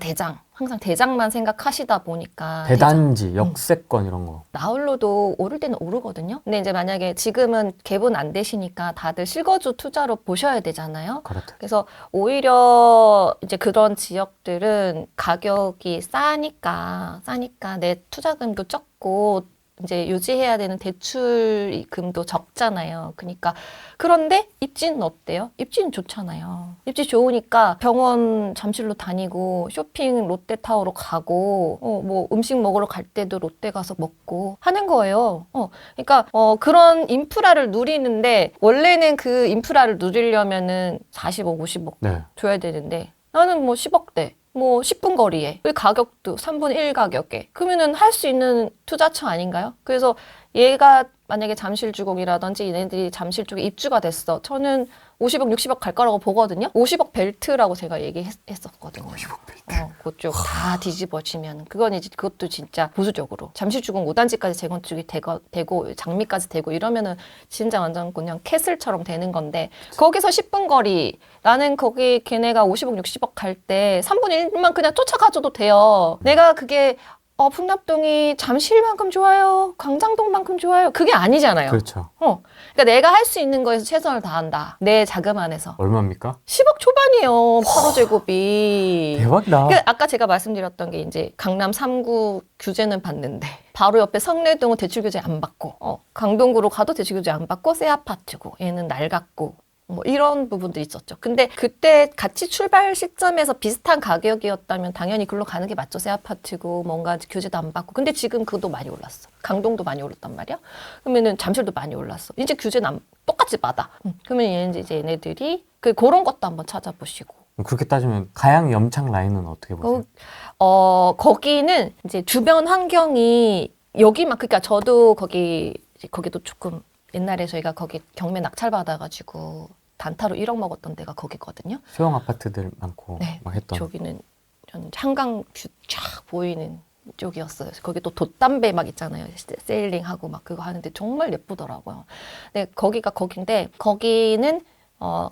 항상 대장만 생각하시다 보니까 대단지, 역세권 이런 거. 나홀로도 오를 때는 오르거든요. 근데 이제 만약에 지금은 개분 안 되시니까 다들 실거주 투자로 보셔야 되잖아요. 그렇다. 그래서 오히려 이제 그런 지역들은 가격이 싸니까 내 투자금도 적고 이제 유지해야 되는 대출금도 적잖아요. 그러니까 그런데 입지는 어때요? 입지는 좋잖아요. 입지 좋으니까 병원 잠실로 다니고 쇼핑 롯데타워로 가고 뭐 음식 먹으러 갈 때도 롯데 가서 먹고 하는 거예요. 그러니까 그런 인프라를 누리는데 원래는 그 인프라를 누리려면은 40억, 50억 줘야 되는데 나는 뭐 10억대. 뭐 10분 거리에 왜 가격도 3분의 1 가격에 그러면은 할 수 있는 투자처 아닌가요? 그래서 얘가 만약에 잠실주공이라든지 얘네들이 잠실 쪽에 입주가 됐어. 저는 50억, 60억 갈 거라고 보거든요. 50억 벨트라고 제가 얘기했었거든요. 50억 벨트. 그쪽 다 뒤집어지면 그건 이제 그것도 진짜 보수적으로 잠실주공 5단지까지 재건축이 되고 장미까지 되고 이러면은 진짜 완전 그냥 캐슬처럼 되는 건데 거기서 10분 거리 나는 거기 걔네가 50억, 60억 갈 때 3분의 1만 그냥 쫓아가줘도 돼요. 내가 그게 풍납동이 잠실만큼 좋아요. 광장동만큼 좋아요. 그게 아니잖아요. 그렇죠. 그러니까 내가 할 수 있는 거에서 최선을 다한다. 내 자금 안에서. 얼마입니까? 10억 초반이에요. 8호제곱이. 대박이다. 아까 제가 말씀드렸던 게 이제 강남 3구 규제는 받는데 바로 옆에 성내동은 대출 규제 안 받고 강동구로 가도 대출 규제 안 받고 새 아파트고 얘는 낡았고 뭐 이런 부분들이 있었죠. 근데 그때 같이 출발 시점에서 비슷한 가격이었다면 당연히 글로 가는 게 맞죠. 새 아파트고 뭔가 규제도 안 받고. 근데 지금 그것도 많이 올랐어. 강동도 많이 올랐단 말이야. 그러면은 잠실도 많이 올랐어. 이제 규제는 똑같이 받아. 그러면 이제 얘네들이 그런 것도 한번 찾아보시고. 그렇게 따지면 가양 염창 라인은 어떻게 보세요? 거기는 이제 주변 환경이 여기만 그러니까 저도 거기도 조금 옛날에 저희가 거기 경매 낙찰 받아가지고 단타로 1억 먹었던 데가 거기거든요. 소형 아파트들 많고 네, 막 했던. 저기는 한강 뷰 쫙 보이는 쪽이었어요. 거기 또 돛담배 막 있잖아요. 세일링하고 막 그거 하는데 정말 예쁘더라고요. 근데 거기가 거긴데 거기는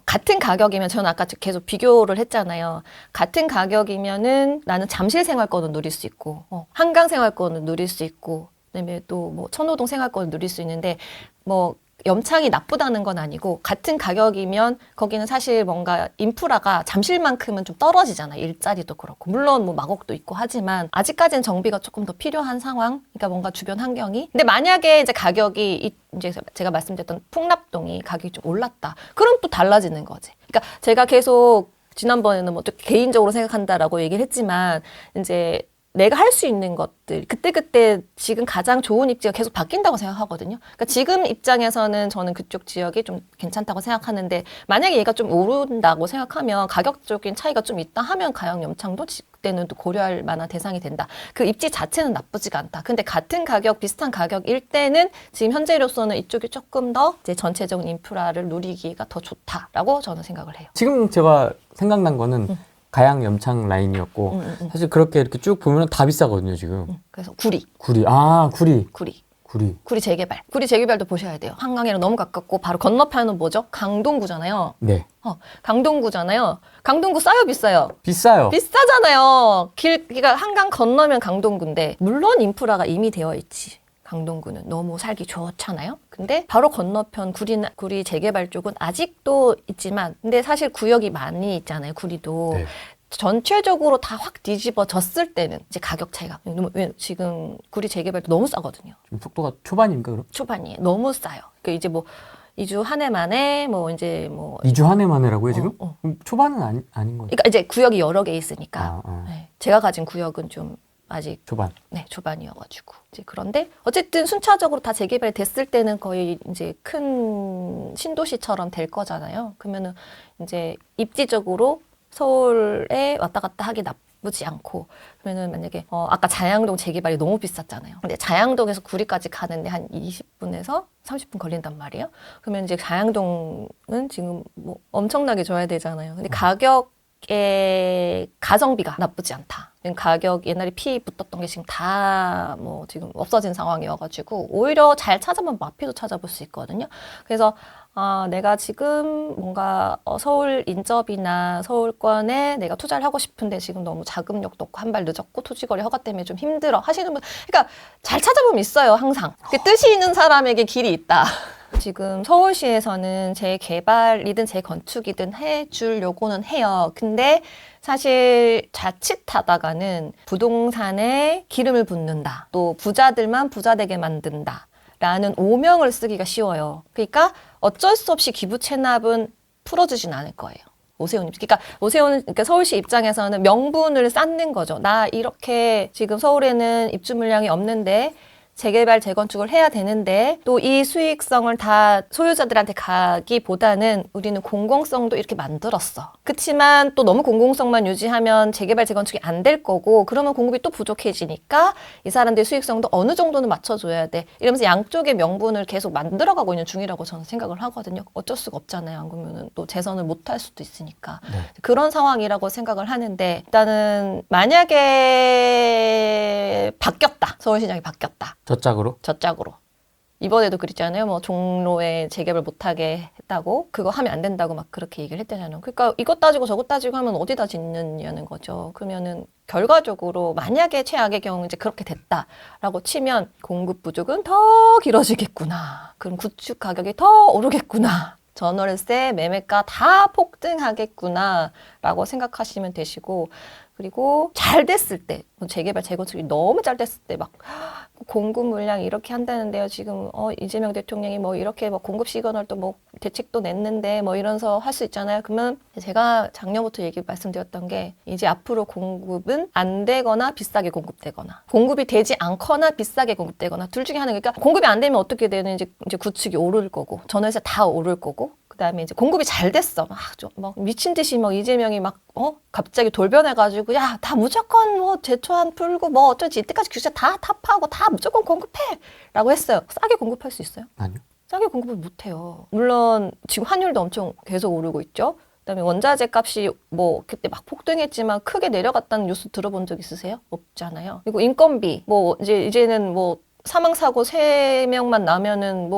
같은 가격이면 저는 아까 계속 비교를 했잖아요. 같은 가격이면은 나는 잠실 생활권을 누릴 수 있고 한강 생활권을 누릴 수 있고 그다음에 또 뭐 천호동 생활권을 누릴 수 있는데 뭐 염창이 나쁘다는 건 아니고 같은 가격이면 거기는 사실 뭔가 인프라가 잠실만큼은 좀 떨어지잖아요. 일자리도 그렇고 물론 뭐 마곡도 있고 하지만 아직까지는 정비가 조금 더 필요한 상황. 그러니까 뭔가 주변 환경이. 근데 만약에 이제 가격이 이제 제가 말씀드렸던 풍납동이 가격이 좀 올랐다. 그럼 또 달라지는 거지. 그러니까 제가 계속 지난번에는 뭐 좀 개인적으로 생각한다라고 얘기를 했지만 이제 내가 할 수 있는 것들 그때그때 지금 가장 좋은 입지가 계속 바뀐다고 생각하거든요. 그러니까 지금 입장에서는 저는 그쪽 지역이 좀 괜찮다고 생각하는데 만약에 얘가 좀 오른다고 생각하면 가격적인 차이가 좀 있다 하면 가양 염창도 그때는 또 고려할 만한 대상이 된다. 그 입지 자체는 나쁘지가 않다. 근데 같은 가격 비슷한 가격일 때는 지금 현재로서는 이쪽이 조금 더 이제 전체적인 인프라를 누리기가 더 좋다라고 저는 생각을 해요. 지금 제가 생각난 거는 가양 염창 라인이었고 사실 그렇게 이렇게 쭉 보면 다 비싸거든요 지금. 그래서 구리 재개발. 구리 재개발도 보셔야 돼요. 한강이랑 너무 가깝고 바로 건너편은 뭐죠? 강동구잖아요. 네. 강동구잖아요. 강동구 싸요, 비싸요? 비싸요. 비싸잖아요. 그러니까 한강 건너면 강동구인데 물론 인프라가 이미 되어 있지. 강동구는 너무 살기 좋잖아요. 근데 바로 건너편 구리 재개발 쪽은 아직도 있지만 근데 사실 구역이 많이 있잖아요. 구리도. 네. 전체적으로 다 확 뒤집어졌을 때는 이제 가격 차이가 지금 구리 재개발도 너무 싸거든요. 지금 속도가 초반입니까 그럼? 초반이에요. 너무 싸요. 그러니까 이제 뭐 2주 한 해 만에 뭐 이제 뭐 2주 한 해 만에라고요 지금? 그럼 초반은 아닌 거예요. 그러니까 이제 구역이 여러 개 있으니까 아. 네. 제가 가진 구역은 좀 아직 초반이어가지고 이제 그런데 어쨌든 순차적으로 다 재개발이 됐을 때는 거의 이제 큰 신도시처럼 될 거잖아요. 그러면은 이제 입지적으로 서울에 왔다 갔다 하기 나쁘지 않고 그러면은 만약에 아까 자양동 재개발이 너무 비쌌잖아요. 근데 자양동에서 구리까지 가는데 한 20분에서 30분 걸린단 말이에요. 그러면 이제 자양동은 지금 뭐 엄청나게 줘야 되잖아요. 근데 가성비가 나쁘지 않다. 가격 옛날에 피 붙었던 게 지금 다 뭐 지금 없어진 상황이어가지고 오히려 잘 찾아보면 마피도 찾아볼 수 있거든요. 그래서 내가 지금 뭔가 서울 인접이나 서울권에 내가 투자를 하고 싶은데 지금 너무 자금력도 없고 한 발 늦었고 토지거래 허가 때문에 좀 힘들어 하시는 분, 그러니까 잘 찾아보면 있어요 항상. 뜻이 있는 사람에게 길이 있다. 지금 서울시에서는 재개발이든 재건축이든 해주려고는 해요. 근데 사실 자칫하다가는 부동산에 기름을 붓는다. 또 부자들만 부자되게 만든다. 라는 오명을 쓰기가 쉬워요. 그러니까 어쩔 수 없이 기부 체납은 풀어주진 않을 거예요. 오세훈 그러니까 그러니까 서울시 입장에서는 명분을 쌓는 거죠. 나 이렇게 지금 서울에는 입주 물량이 없는데 재개발, 재건축을 해야 되는데 또 이 수익성을 다 소유자들한테 가기보다는 우리는 공공성도 이렇게 만들었어. 그치만 또 너무 공공성만 유지하면 재개발, 재건축이 안 될 거고 그러면 공급이 또 부족해지니까 이 사람들의 수익성도 어느 정도는 맞춰줘야 돼. 이러면서 양쪽의 명분을 계속 만들어가고 있는 중이라고 저는 생각을 하거든요. 어쩔 수가 없잖아요. 안 그러면 또 재선을 못 할 수도 있으니까. 네. 그런 상황이라고 생각을 하는데 일단은 만약에 바뀌었다. 서울시장이 바뀌었다. 저짝으로? 저짝으로. 이번에도 그랬잖아요. 뭐 종로에 재개발 못하게 했다고 그거 하면 안 된다고 막 그렇게 얘기를 했잖아요. 그러니까 이것 따지고 저것 따지고 하면 어디다 짓느냐는 거죠. 그러면은 결과적으로 만약에 최악의 경우 이제 그렇게 됐다라고 치면 공급 부족은 더 길어지겠구나. 그럼 구축 가격이 더 오르겠구나. 전월세, 매매가 다 폭등하겠구나 라고 생각하시면 되시고 그리고 잘 됐을 때 재개발, 재건축이 너무 잘 됐을 때 막 공급 물량 이렇게 한다는데요. 지금 이재명 대통령이 뭐 이렇게 뭐 공급 시그널 또 뭐 대책도 냈는데 뭐 이러면서 할 수 있잖아요. 그러면 제가 작년부터 말씀드렸던 게 이제 앞으로 공급은 안 되거나 비싸게 공급되거나 공급이 되지 않거나 비싸게 공급되거나 둘 중에 하나. 그러니까 공급이 안 되면 어떻게 되는 이제 구축이 오를 거고 전월세 다 오를 거고 그다음에 이제 공급이 잘 됐어. 막 미친 듯이 막 이재명이 막 갑자기 돌변해가지고 야 다 무조건 뭐 제초안 풀고 뭐 어쩌지 이때까지 규제 다 타파하고 다 무조건 공급해라고 했어요. 싸게 공급할 수 있어요? 아니요. 싸게 공급을 못해요. 물론 지금 환율도 엄청 계속 오르고 있죠. 그다음에 원자재 값이 뭐 그때 막 폭등했지만 크게 내려갔다는 뉴스 들어본 적 있으세요? 없잖아요. 그리고 인건비 뭐 이제는 뭐 사망 사고 3명만 나면은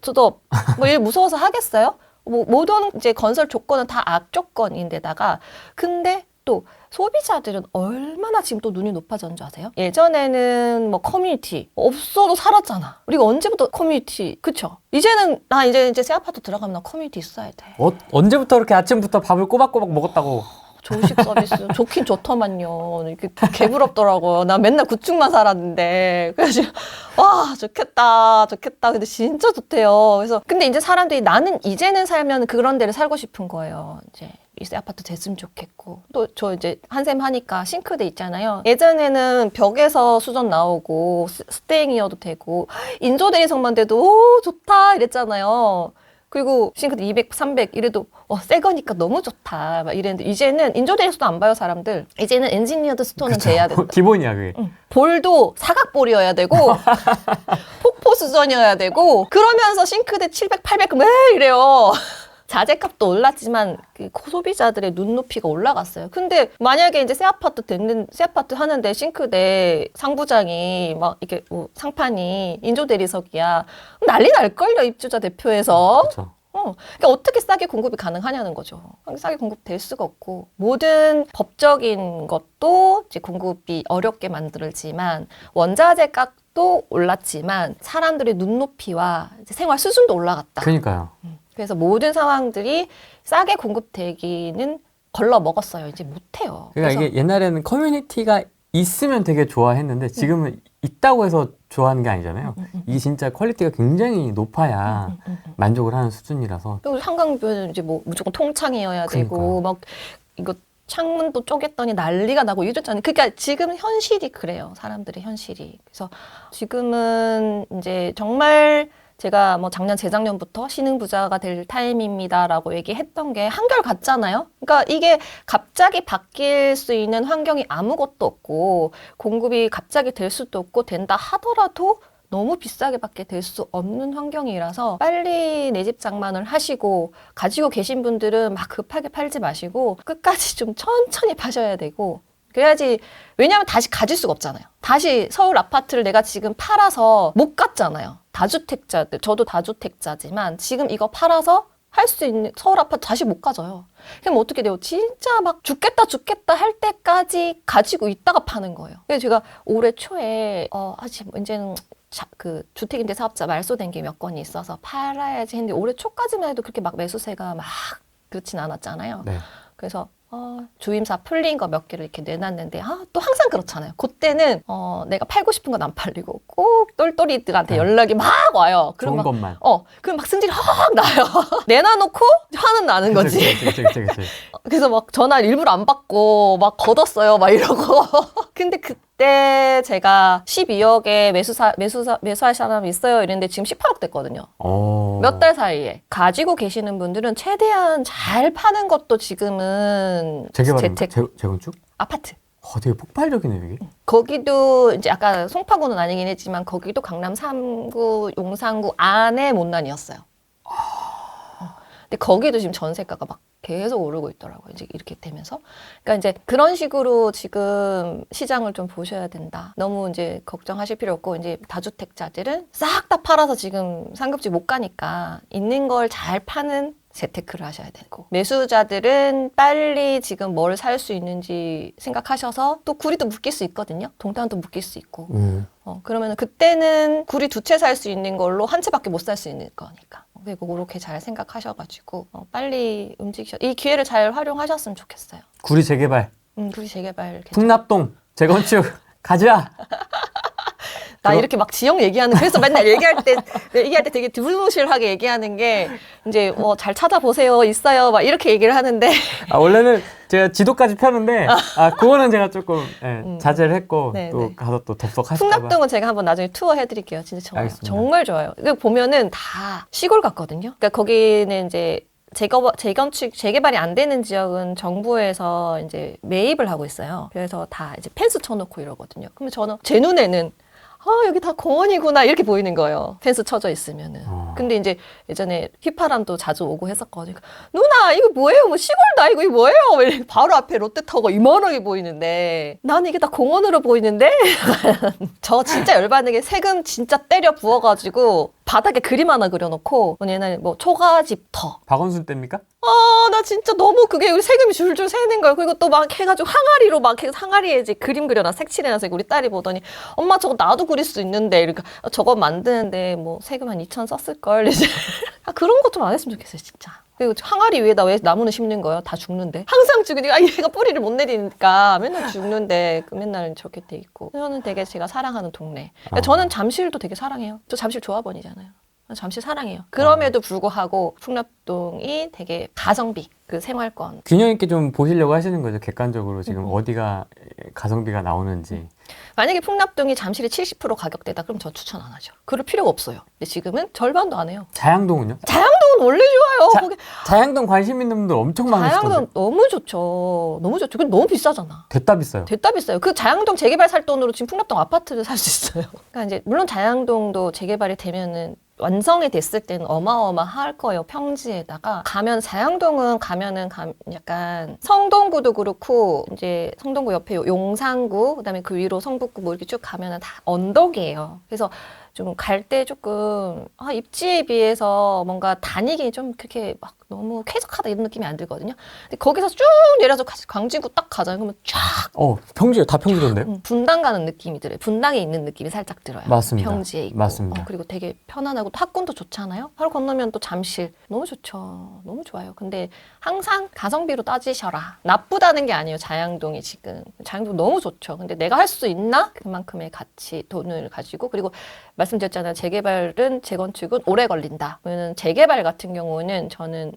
스톱 뭐 일 무서워서 하겠어요? 뭐 모든 이제 건설 조건은 다 악조건인데다가 근데 또 소비자들은 얼마나 지금 또 눈이 높아졌는지 아세요? 예전에는 뭐 커뮤니티 없어도 살았잖아. 우리가 언제부터 커뮤니티 그쵸? 이제는 나 이제 새 아파트 들어가면 나 커뮤니티 있어야 돼. 언제부터 그렇게 아침부터 밥을 꼬박꼬박 먹었다고? 조식 서비스 좋긴 좋더만요. 이렇게 개부럽더라고요. 나 맨날 구축만 살았는데. 그래서 와 좋겠다. 근데 진짜 좋대요. 그래서 근데 이제 사람들이 나는 이제는 살면 그런 데를 살고 싶은 거예요. 이제 이 아파트 됐으면 좋겠고 또 저 이제 한샘 하니까 싱크대 있잖아요. 예전에는 벽에서 수전 나오고 스테잉이어도 되고 인조대리석만 돼도 오 좋다 이랬잖아요. 그리고 싱크대 200, 300 이래도 새 거니까 너무 좋다 막 이랬는데 이제는 인조대리석도 안 봐요 사람들. 이제는 엔지니어드 스톤은 돼야 된다. 기본이야 그게. 볼도 사각볼이어야 되고 폭포 수전이어야 되고 그러면서 싱크대 700, 800 왜 이래요. 자재값도 올랐지만 그 소비자들의 눈높이가 올라갔어요. 근데 만약에 이제 새 아파트 하는데 싱크대 상부장이 막 이렇게 뭐 상판이 인조대리석이야. 난리 날걸요 입주자 대표에서. 그렇죠. 그러니까 어떻게 싸게 공급이 가능하냐는 거죠. 싸게 공급될 수가 없고 모든 법적인 것도 이제 공급이 어렵게 만들지만 원자재 값도 올랐지만 사람들의 눈높이와 이제 생활 수준도 올라갔다. 그러니까요. 그래서 모든 상황들이 싸게 공급되기는 걸러 먹었어요. 이제 못해요. 그러니까 이게 옛날에는 커뮤니티가 있으면 되게 좋아했는데 지금은 있다고 해서 좋아하는 게 아니잖아요. 이게 진짜 퀄리티가 굉장히 높아야 만족을 하는 수준이라서. 그리고 한강뷰는 이제 뭐 무조건 통창이어야 되고 막 이거 창문도 쪼갰더니 난리가 나고 이랬잖아요. 그러니까 지금 현실이 그래요. 사람들의 현실이. 그래서 지금은 이제 정말 제가 뭐 작년, 재작년부터 신흥부자가 될 타임입니다라고 얘기했던 게 한결같잖아요. 그러니까 이게 갑자기 바뀔 수 있는 환경이 아무것도 없고 공급이 갑자기 될 수도 없고 된다 하더라도 너무 비싸게밖에 될 수 없는 환경이라서 빨리 내 집 장만을 하시고 가지고 계신 분들은 막 급하게 팔지 마시고 끝까지 좀 천천히 파셔야 되고 그래야지. 왜냐하면 다시 가질 수가 없잖아요. 다시 서울 아파트를 내가 지금 팔아서 못 갔잖아요. 다주택자들, 저도 다주택자지만 지금 이거 팔아서 할 수 있는 서울 아파트 다시 못 가져요. 그럼 어떻게 돼요? 진짜 막 죽겠다 할 때까지 가지고 있다가 파는 거예요. 그래서 제가 올해 초에 이제는 그 주택임대 사업자 말소된 게 몇 건이 있어서 팔아야지 했는데 올해 초까지만 해도 그렇게 막 매수세가 막 그렇진 않았잖아요. 네. 그래서 주임사 풀린 거 몇 개를 이렇게 내놨는데 또 항상 그렇잖아요. 그때는 내가 팔고 싶은 건 안 팔리고 꼭 똘똘이들한테 연락이 막 와요. 그럼 좋은 것만. 그럼 막 승질이 확 나요. 내놔놓고 화는 나는 거지. 그치. 그래서 막 전화 일부러 안 받고 막 걷었어요. 막 이러고. 근데 그때 그때 제가 12억에 매수할 사람이 있어요 이랬는데 지금 18억 됐거든요. 몇 달 사이에. 가지고 계시는 분들은 최대한 잘 파는 것도 지금은 재개발입니까? 재건축? 아파트. 되게 폭발적이네요, 이게. 거기도 이제 아까 송파구는 아니긴 했지만 거기도 강남 3구, 용산구 안에 못난이었어요. 근데 거기도 지금 전세가가 막 계속 오르고 있더라고요. 이제 이렇게 되면서. 그러니까 이제 그런 식으로 지금 시장을 좀 보셔야 된다. 너무 이제 걱정하실 필요 없고, 이제 다주택자들은 싹 다 팔아서 지금 상급지 못 가니까 있는 걸 잘 파는 재테크를 하셔야 되고, 매수자들은 빨리 지금 뭘 살 수 있는지 생각하셔서 또 구리도 묶일 수 있거든요. 동탄도 묶일 수 있고. 그러면 그때는 구리 2채 살 수 있는 걸로 1채밖에 못 살 수 있는 거니까. 그리고 그렇게 잘 생각하셔가지고 빨리 이 기회를 잘 활용하셨으면 좋겠어요. 구리 재개발. 구리 재개발. 풍납동 재건축 가자. 나 이렇게 막 지역 얘기하는, 그래서 맨날 얘기할 때 되게 두루뭉실하게 얘기하는 게, 이제, 잘 찾아보세요, 있어요, 막 이렇게 얘기를 하는데. 원래는 제가 지도까지 펴는데, 그거는 제가 조금, 자제를 했고, 네, 또 네. 가서 또 덥석하실까봐. 풍납동은 제가 한번 나중에 투어 해드릴게요. 진짜 알겠습니다. 정말 좋아요. 이거 보면은 다 시골 같거든요. 그러니까 거기는 이제, 재개발이 안 되는 지역은 정부에서 이제 매입을 하고 있어요. 그래서 다 이제 펜스 쳐놓고 이러거든요. 그러면 저는, 제 눈에는, 여기 다 공원이구나 이렇게 보이는 거예요. 펜스 쳐져 있으면은. 근데 이제 예전에 휘파람도 자주 오고 했었거든요. 누나 이거 뭐예요? 뭐 시골도 아니고 이거 뭐예요? 이렇게 바로 앞에 롯데타워가 이만하게 보이는데 나는 이게 다 공원으로 보이는데? 저 진짜 열받는 게 세금 진짜 때려 부어가지고 바닥에 그림 하나 그려놓고 옛날에 뭐 초가집터. 박원순 때입니까? 나 진짜 너무 그게 우리 세금이 줄줄 새는 거예요. 그리고 또 막 해가지고 항아리로 막 해서 항아리에 이제 그림 그려놔 색칠해놔서 우리 딸이 보더니 엄마 저거 나도 그릴 수 있는데 이러니까 저거 만드는데 뭐 세금 한 2천 썼을걸 이제 그런 것 좀 안 했으면 좋겠어요 진짜. 그리고 항아리 위에다 왜 나무는 심는 거예요? 다 죽는데. 항상 죽으니까 얘가 뿌리를 못 내리니까 맨날 죽는데 맨날 저렇게 돼 있고. 저는 되게 제가 사랑하는 동네. 그러니까 저는 잠실도 되게 사랑해요. 저 잠실 조합원이잖아요. 잠실 사랑해요. 그럼에도 불구하고 풍납동이 되게 가성비, 그 생활권. 균형 있게 좀 보시려고 하시는 거죠. 객관적으로 지금 어디가 가성비가 나오는지. 만약에 풍납동이 잠실이 70% 가격대다 그럼 저 추천 안 하죠. 그럴 필요가 없어요. 근데 지금은 절반도 안 해요. 자양동은요? 자양동은 원래 좋아요. 자양동 관심 있는 분들 엄청 많으시던데. 자양동 너무 좋죠. 너무 좋죠. 근데 너무 비싸잖아. 됐다 비싸요. 됐다 비싸요. 그 자양동 재개발 살 돈으로 지금 풍납동 아파트를 살 수 있어요. 그러니까 이제 물론 자양동도 재개발이 되면은 완성이 됐을 때는 어마어마할 거예요. 평지에다가 자양동은 약간 성동구도 그렇고 이제 성동구 옆에 용산구 그다음에 그 위로 성북구 뭐 이렇게 쭉 가면은 다 언덕이에요. 그래서 좀 갈 때 조금 입지에 비해서 뭔가 다니기 좀 그렇게 막 너무 쾌적하다 이런 느낌이 안 들거든요. 근데 거기서 쭉 내려서 광진구 딱 가잖아요. 그러면 쫙 평지요. 다 평지던데요? 분당 가는 느낌이 들어요. 분당에 있는 느낌이 살짝 들어요. 맞습니다. 평지에 있고. 맞습니다. 그리고 되게 편안하고 또 학군도 좋잖아요. 바로 건너면 또 잠실. 너무 좋죠. 너무 좋아요. 근데 항상 가성비로 따지셔라. 나쁘다는 게 아니에요. 자양동이 지금. 자양동 너무 좋죠. 근데 내가 할 수 있나? 그만큼의 가치, 돈을 가지고. 그리고 말씀드렸잖아요. 재건축은 오래 걸린다. 왜냐면 재개발 같은 경우는 저는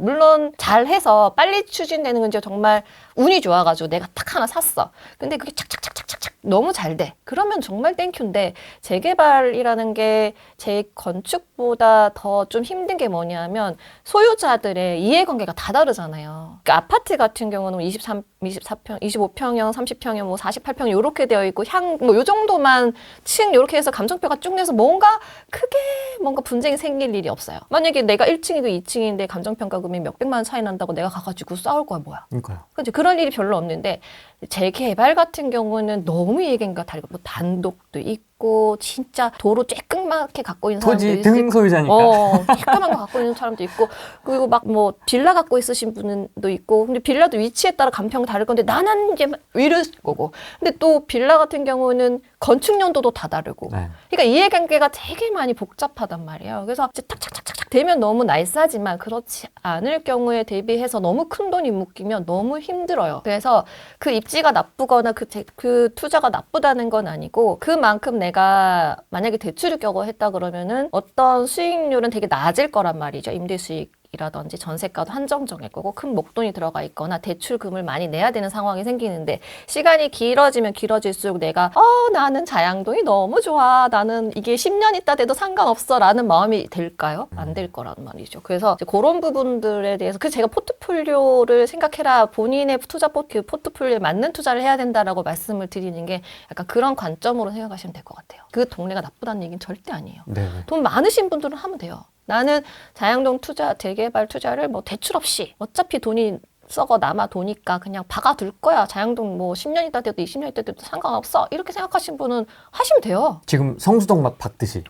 물론 잘해서 빨리 추진되는 건 이제 정말 운이 좋아가지고 내가 딱 하나 샀어. 근데 그게 착착착착착 너무 잘 돼. 그러면 정말 땡큐인데 재개발이라는 게 재건축보다 더 좀 힘든 게 뭐냐면 소유자들의 이해관계가 다 다르잖아요. 그러니까 아파트 같은 경우는 24평, 25평형, 30평형, 뭐 48평 이렇게 되어 있고 뭐 요 정도만 층 이렇게 해서 감정표가 쭉 내서 뭔가 크게 뭔가 분쟁이 생길 일이 없어요. 만약에 내가 1층이고 2층인데 감정평가금이 몇백만 원 차이 난다고 내가 가가지고 싸울 거야 뭐야. 그러니까요. 그치? 그런 일이 별로 없는데 재개발 같은 경우는 너무 이해관계가 다르고 뭐 단독도 있고 진짜 도로 쬐끔맣게 갖고 있는 사람도 토지 있고 등 소유자니까. 쬐끔한 거 갖고 있는 사람도 있고 그리고 막 뭐 빌라 갖고 있으신 분도 있고 근데 빌라도 위치에 따라 감평이 다를 건데 나는 이제 이럴 거고 근데 또 빌라 같은 경우는 건축 연도도 다 다르고 네. 그러니까 이해관계가 되게 많이 복잡하단 말이에요. 그래서 이제 탁탁탁탁 되면 너무 나이스하지만 그렇지 않을 경우에 대비해서 너무 큰 돈이 묶이면 너무 힘들어요. 그래서 그 입지가 나쁘거나 그 투자가 나쁘다는 건 아니고 그만큼 내가 만약에 대출을 껴고 했다 그러면은 어떤 수익률은 되게 낮을 거란 말이죠. 임대 수익 이라든지 전세가도 한정적일 거고 큰 목돈이 들어가 있거나 대출금을 많이 내야 되는 상황이 생기는데 시간이 길어지면 길어질수록 내가 나는 자양동이 너무 좋아. 나는 이게 10년 있다 돼도 상관없어 라는 마음이 될까요? 안 될 거라는 말이죠. 그래서 이제 그런 부분들에 대해서 제가 포트폴리오를 생각해라. 본인의 포트폴리오에 맞는 투자를 해야 된다라고 말씀을 드리는 게 약간 그런 관점으로 생각하시면 될 것 같아요. 그 동네가 나쁘다는 얘기는 절대 아니에요. 네. 돈 많으신 분들은 하면 돼요. 나는 자양동 투자, 재개발 투자를 뭐 대출 없이 어차피 돈이 썩어 남아 도니까 그냥 박아둘 거야. 자양동 뭐 10년 있다 돼도 20년 있다 돼도 상관없어. 이렇게 생각하신 분은 하시면 돼요. 지금 성수동 막 박듯이.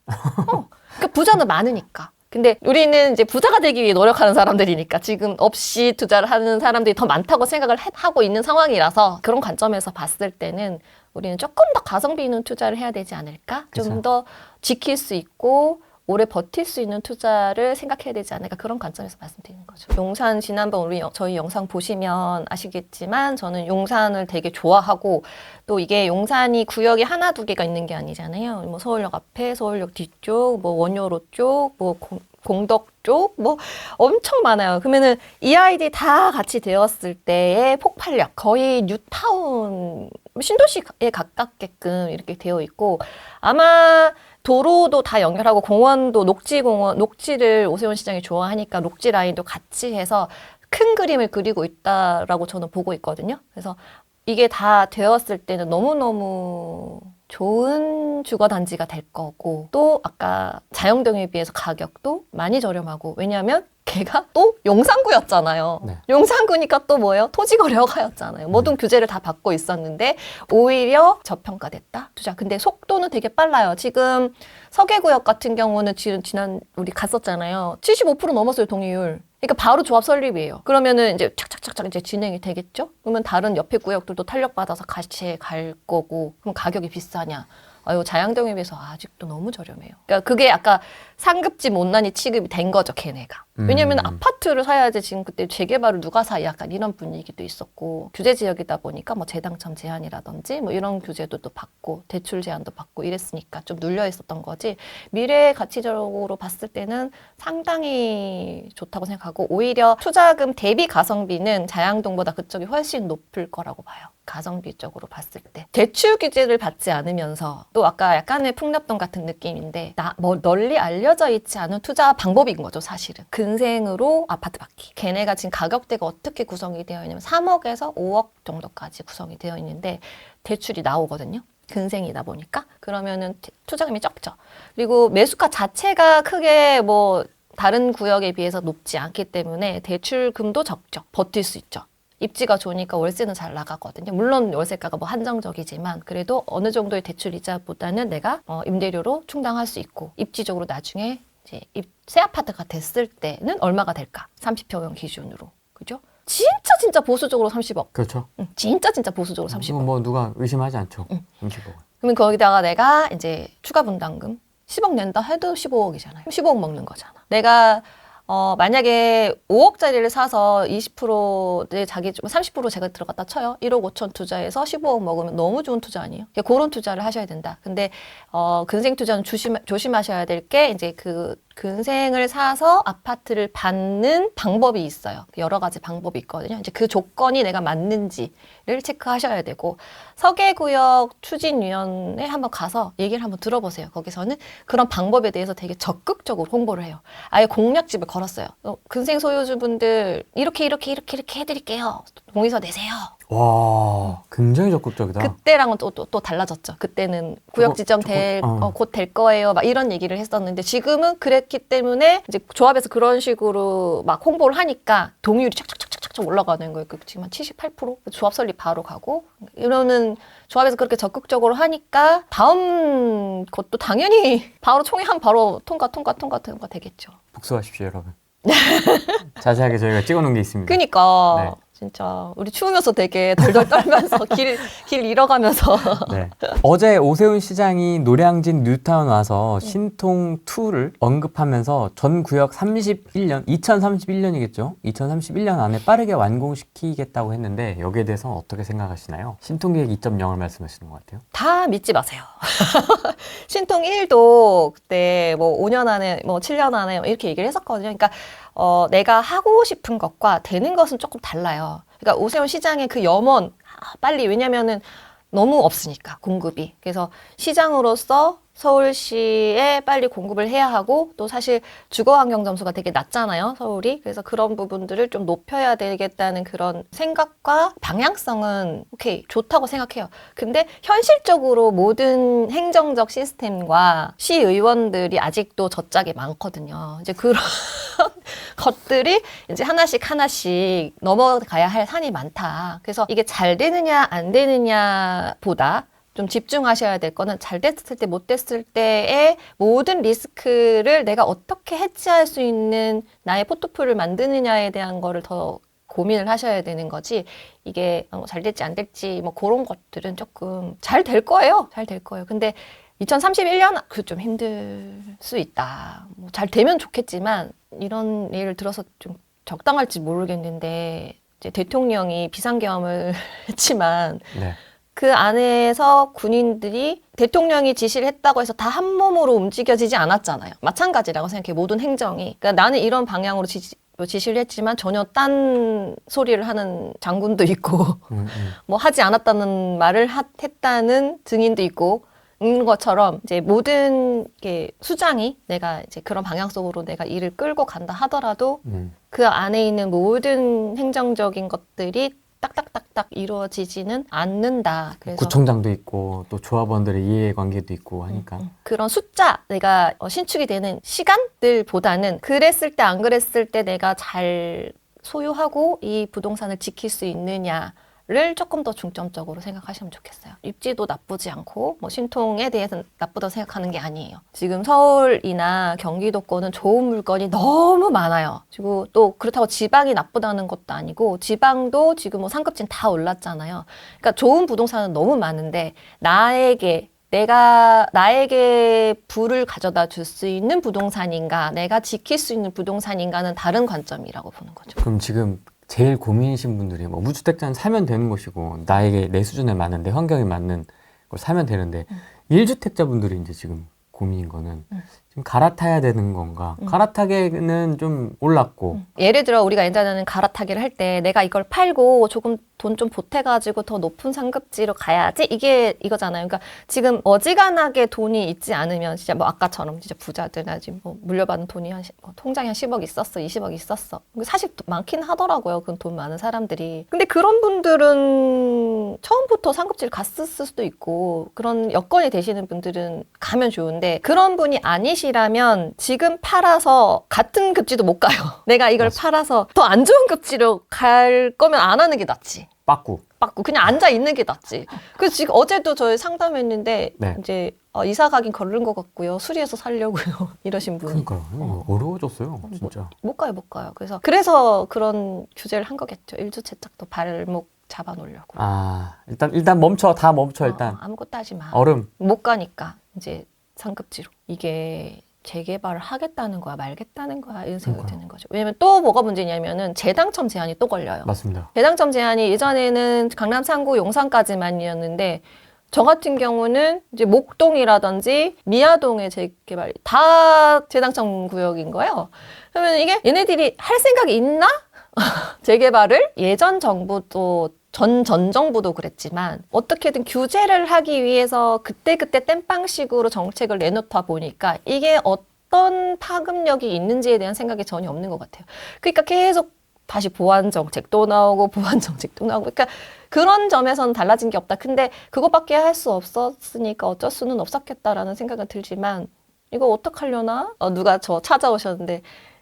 그러니까 부자는 많으니까. 근데 우리는 이제 부자가 되기 위해 노력하는 사람들이니까 지금 없이 투자를 하는 사람들이 더 많다고 생각을 하고 있는 상황이라서 그런 관점에서 봤을 때는 우리는 조금 더 가성비 있는 투자를 해야 되지 않을까? 좀 더 지킬 수 있고 오래 버틸 수 있는 투자를 생각해야 되지 않을까 그런 관점에서 말씀드리는 거죠. 용산 지난번 저희 영상 보시면 아시겠지만 저는 용산을 되게 좋아하고 또 이게 용산이 구역이 하나 두 개가 있는 게 아니잖아요. 뭐 서울역 앞에, 서울역 뒤쪽, 뭐 원효로 쪽, 뭐 공덕 쪽, 뭐 엄청 많아요. 그러면은 이 아이들이 다 같이 되었을 때의 폭발력 거의 뉴타운 신도시에 가깝게끔 이렇게 되어 있고 아마 도로도 다 연결하고 공원도 녹지를 오세훈 시장이 좋아하니까 녹지 라인도 같이 해서 큰 그림을 그리고 있다라고 저는 보고 있거든요. 그래서 이게 다 되었을 때는 너무너무 좋은 주거단지가 될 거고 또 아까 자영동에 비해서 가격도 많이 저렴하고 왜냐하면 걔가 또 용산구였잖아요. 네. 용산구니까 또 뭐예요? 토지거래허가였잖아요. 모든 규제를 다 받고 있었는데 오히려 저평가됐다. 투자. 근데 속도는 되게 빨라요. 지금 서계구역 같은 경우는 지난 우리 갔었잖아요. 75% 넘었어요, 동의율. 그러니까 바로 조합 설립이에요. 그러면은 이제 착착착착 이제 진행이 되겠죠? 그러면 다른 옆에 구역들도 탄력받아서 같이 갈 거고 그럼 가격이 비싸냐? 아유, 자양동에 비해서 아직도 너무 저렴해요. 그러니까 그게 아까 상급지 못난이 취급이 된 거죠, 걔네가. 왜냐면 아파트를 사야지 지금 그때 재개발을 누가 사? 약간 이런 분위기도 있었고 규제 지역이다 보니까 뭐 재당첨 제한이라든지 뭐 이런 규제도 또 받고 대출 제한도 받고 이랬으니까 좀 눌려 있었던 거지. 미래 가치적으로 봤을 때는 상당히 좋다고 생각하고 오히려 투자금 대비 가성비는 자양동보다 그쪽이 훨씬 높을 거라고 봐요. 가성비 쪽으로 봤을 때 대출 규제를 받지 않으면서 또 아까 약간의 풍납동 같은 느낌인데 뭐 널리 알려져 있지 않은 투자 방법인 거죠 사실은. 근생으로 아파트 받기. 걔네가 지금 가격대가 어떻게 구성이 되어 있냐면 3억에서 5억 정도까지 구성이 되어 있는데 대출이 나오거든요. 근생이다 보니까 그러면은 투자금이 적죠. 그리고 매수가 자체가 크게 뭐 다른 구역에 비해서 높지 않기 때문에 대출금도 적죠. 버틸 수 있죠. 입지가 좋으니까 월세는 잘 나가거든요. 물론 월세가가 뭐 한정적이지만 그래도 어느 정도의 대출 이자보다는 내가 임대료로 충당할 수 있고 입지적으로 나중에 이제 새 아파트가 됐을 때는 얼마가 될까? 30평형 기준으로. 그죠? 진짜 보수적으로 30억. 그렇죠. 응, 진짜 보수적으로 30억. 이건 뭐 누가 의심하지 않죠. 30억. 그러면 거기다가 내가 이제 추가 분담금 10억 낸다 해도 15억이잖아요. 15억 먹는 거잖아. 내가 만약에 5억짜리를 사서 20%의 30% 제가 들어갔다 쳐요. 1억 5천 투자해서 15억 먹으면 너무 좋은 투자 아니에요? 그런 투자를 하셔야 된다. 근데 근생 투자는 조심하셔야 될 게 이제 그 근생을 사서 아파트를 받는 방법이 있어요. 여러 가지 방법이 있거든요. 이제 그 조건이 내가 맞는지를 체크하셔야 되고 서계구역 추진위원회 한번 가서 얘기를 한번 들어보세요. 거기서는 그런 방법에 대해서 되게 적극적으로 홍보를 해요. 아예 공략집을 걸었어요. 근생 소유주분들 이렇게 해드릴게요. 동의서 내세요. 와, 굉장히 적극적이다. 그때랑은 또 달라졌죠. 그때는 구역 지정 곧 될 거예요. 막 이런 얘기를 했었는데 지금은 그랬기 때문에 이제 조합에서 그런 식으로 막 홍보를 하니까 동의율이 착착착착착 올라가는 거예요. 지금 한 78%? 조합 설립 바로 가고 이러는 조합에서 그렇게 적극적으로 하니까 다음 것도 당연히 바로 총회하면 바로 통과 되겠죠. 복수하십시오, 여러분. 자세하게 저희가 찍어놓은 게 있습니다. 그러니까. 네. 진짜 우리 추우면서 되게 덜덜 떨면서 길 잃어가면서 네. 어제 오세훈 시장이 노량진 뉴타운 와서 신통2를 언급하면서 전 구역 2031년이겠죠? 2031년 안에 빠르게 완공시키겠다고 했는데 여기에 대해서 어떻게 생각하시나요? 신통계획 2.0을 말씀하시는 것 같아요. 다 믿지 마세요. 신통 1도 그때 뭐 5년 안에 뭐 7년 안에 이렇게 얘기를 했었거든요. 그러니까 내가 하고 싶은 것과 되는 것은 조금 달라요. 그러니까 오세훈 시장의 그 염원, 빨리, 왜냐면은 너무 없으니까, 공급이. 그래서 시장으로서 서울시에 빨리 공급을 해야 하고, 또 사실 주거 환경 점수가 되게 낮잖아요, 서울이. 그래서 그런 부분들을 좀 높여야 되겠다는 그런 생각과 방향성은 오케이, 좋다고 생각해요. 근데 현실적으로 모든 행정적 시스템과 시의원들이 아직도 저짝에 많거든요. 이제 그런 것들이 이제 하나씩 하나씩 넘어가야 할 산이 많다. 그래서 이게 잘 되느냐 안 되느냐보다 좀 집중하셔야 될 거는 잘 됐을 때, 못 됐을 때의 모든 리스크를 내가 어떻게 해지할 수 있는 나의 포트폴리오를 만드느냐에 대한 거를 더 고민을 하셔야 되는 거지. 이게 잘 될지 안 될지 뭐 그런 것들은 조금 잘 될 거예요. 잘 될 거예요. 근데 2031년 그 좀 힘들 수 있다. 뭐 잘 되면 좋겠지만 이런 예를 들어서 좀 적당할지 모르겠는데 이제 대통령이 비상계엄을 했지만 네. 그 안에서 군인들이 대통령이 지시를 했다고 해서 다 한 몸으로 움직여지지 않았잖아요. 마찬가지라고 생각해요. 모든 행정이. 그러니까 나는 이런 방향으로 지시를 했지만 전혀 딴 소리를 하는 장군도 있고 뭐 하지 않았다는 말을 했다는 증인도 있고 인 것처럼 이제 모든 게 수장이 내가 이제 그런 방향 속으로 내가 일을 끌고 간다 하더라도 그 안에 있는 모든 행정적인 것들이 딱딱딱딱 이루어지지는 않는다. 그래서 구청장도 있고 또 조합원들의 이해관계도 있고 하니까 그런 숫자, 내가 신축이 되는 시간들보다는 그랬을 때 안 그랬을 때 내가 잘 소유하고 이 부동산을 지킬 수 있느냐를 조금 더 중점적으로 생각하시면 좋겠어요. 입지도 나쁘지 않고 뭐 신통에 대해서는 나쁘다고 생각하는 게 아니에요. 지금 서울이나 경기도권은 좋은 물건이 너무 많아요. 그리고 또 그렇다고 지방이 나쁘다는 것도 아니고 지방도 지금 뭐 상급진 다 올랐잖아요. 그러니까 좋은 부동산은 너무 많은데 나에게 부를 가져다 줄 수 있는 부동산인가, 내가 지킬 수 있는 부동산인가는 다른 관점이라고 보는 거죠. 그럼 지금 제일 고민이신 분들이 뭐 무주택자는 사면 되는 것이고 나에게 내 수준에 맞는 내 환경에 맞는 걸 사면 되는데 1주택자 분들이 이제 지금 고민인 거는 지금 갈아타야 되는 건가? 갈아타기는 좀 올랐고 예를 들어 우리가 예전에는 갈아타기를 할 때 내가 이걸 팔고 조금 돈 좀 보태가지고 더 높은 상급지로 가야지 이거잖아요. 그러니까 지금 어지간하게 돈이 있지 않으면 진짜 뭐 아까처럼 진짜 부자들이나 지금 뭐 물려받은 돈이 통장에 한 10억 있었어, 20억 있었어. 사실 많긴 하더라고요. 그 돈 많은 사람들이. 근데 그런 분들은 처음부터 상급지를 갔을 수도 있고 그런 여건이 되시는 분들은 가면 좋은데 그런 분이 아니시라면 지금 팔아서 같은 급지도 못 가요. 내가 이걸 맞아. 팔아서 더 안 좋은 급지로 갈 거면 안 하는 게 낫지. 빠꾸 그냥 앉아 있는 게 낫지. 그래서 지금 어제도 저희 상담했는데 네. 이제 이사 가긴 거른 것 같고요. 수리해서 살려고요. 이러신 분이. 그러니까요. 어려워졌어요 진짜. 못 가요. 그래서 그런 규제를 한 거겠죠. 일주채짝도 발목 잡아놓으려고. 아 일단 멈춰 다 멈춰 일단 아무것도 하지 마. 얼음 못 가니까 이제 상급지로. 이게 재개발을 하겠다는 거야 말겠다는 거야 이런 생각이 그러니까요. 드는 거죠. 왜냐면 또 뭐가 문제냐면은 재당첨 제한이 또 걸려요. 맞습니다. 재당첨 제한이 예전에는 강남 3구 용산까지만이었는데 저 같은 경우는 이제 목동이라든지 미아동의 재개발이 다 재당첨 구역인 거예요. 그러면 이게 얘네들이 할 생각이 있나? 재개발을 예전 정부도 전 정부도 그랬지만 어떻게든 규제를 하기 위해서 그때그때 땜빵식으로 정책을 내놓다 보니까 이게 어떤 파급력이 있는지에 대한 생각이 전혀 없는 것 같아요. 그러니까 계속 다시 보완 정책도 나오고 보완 정책도 나오고 그러니까 그런 점에서는 달라진 게 없다. 근데 그것밖에 할 수 없었으니까 어쩔 수는 없었겠다라는 생각은 들지만 이거 어떡하려나? 누가 저 찾아오셨는데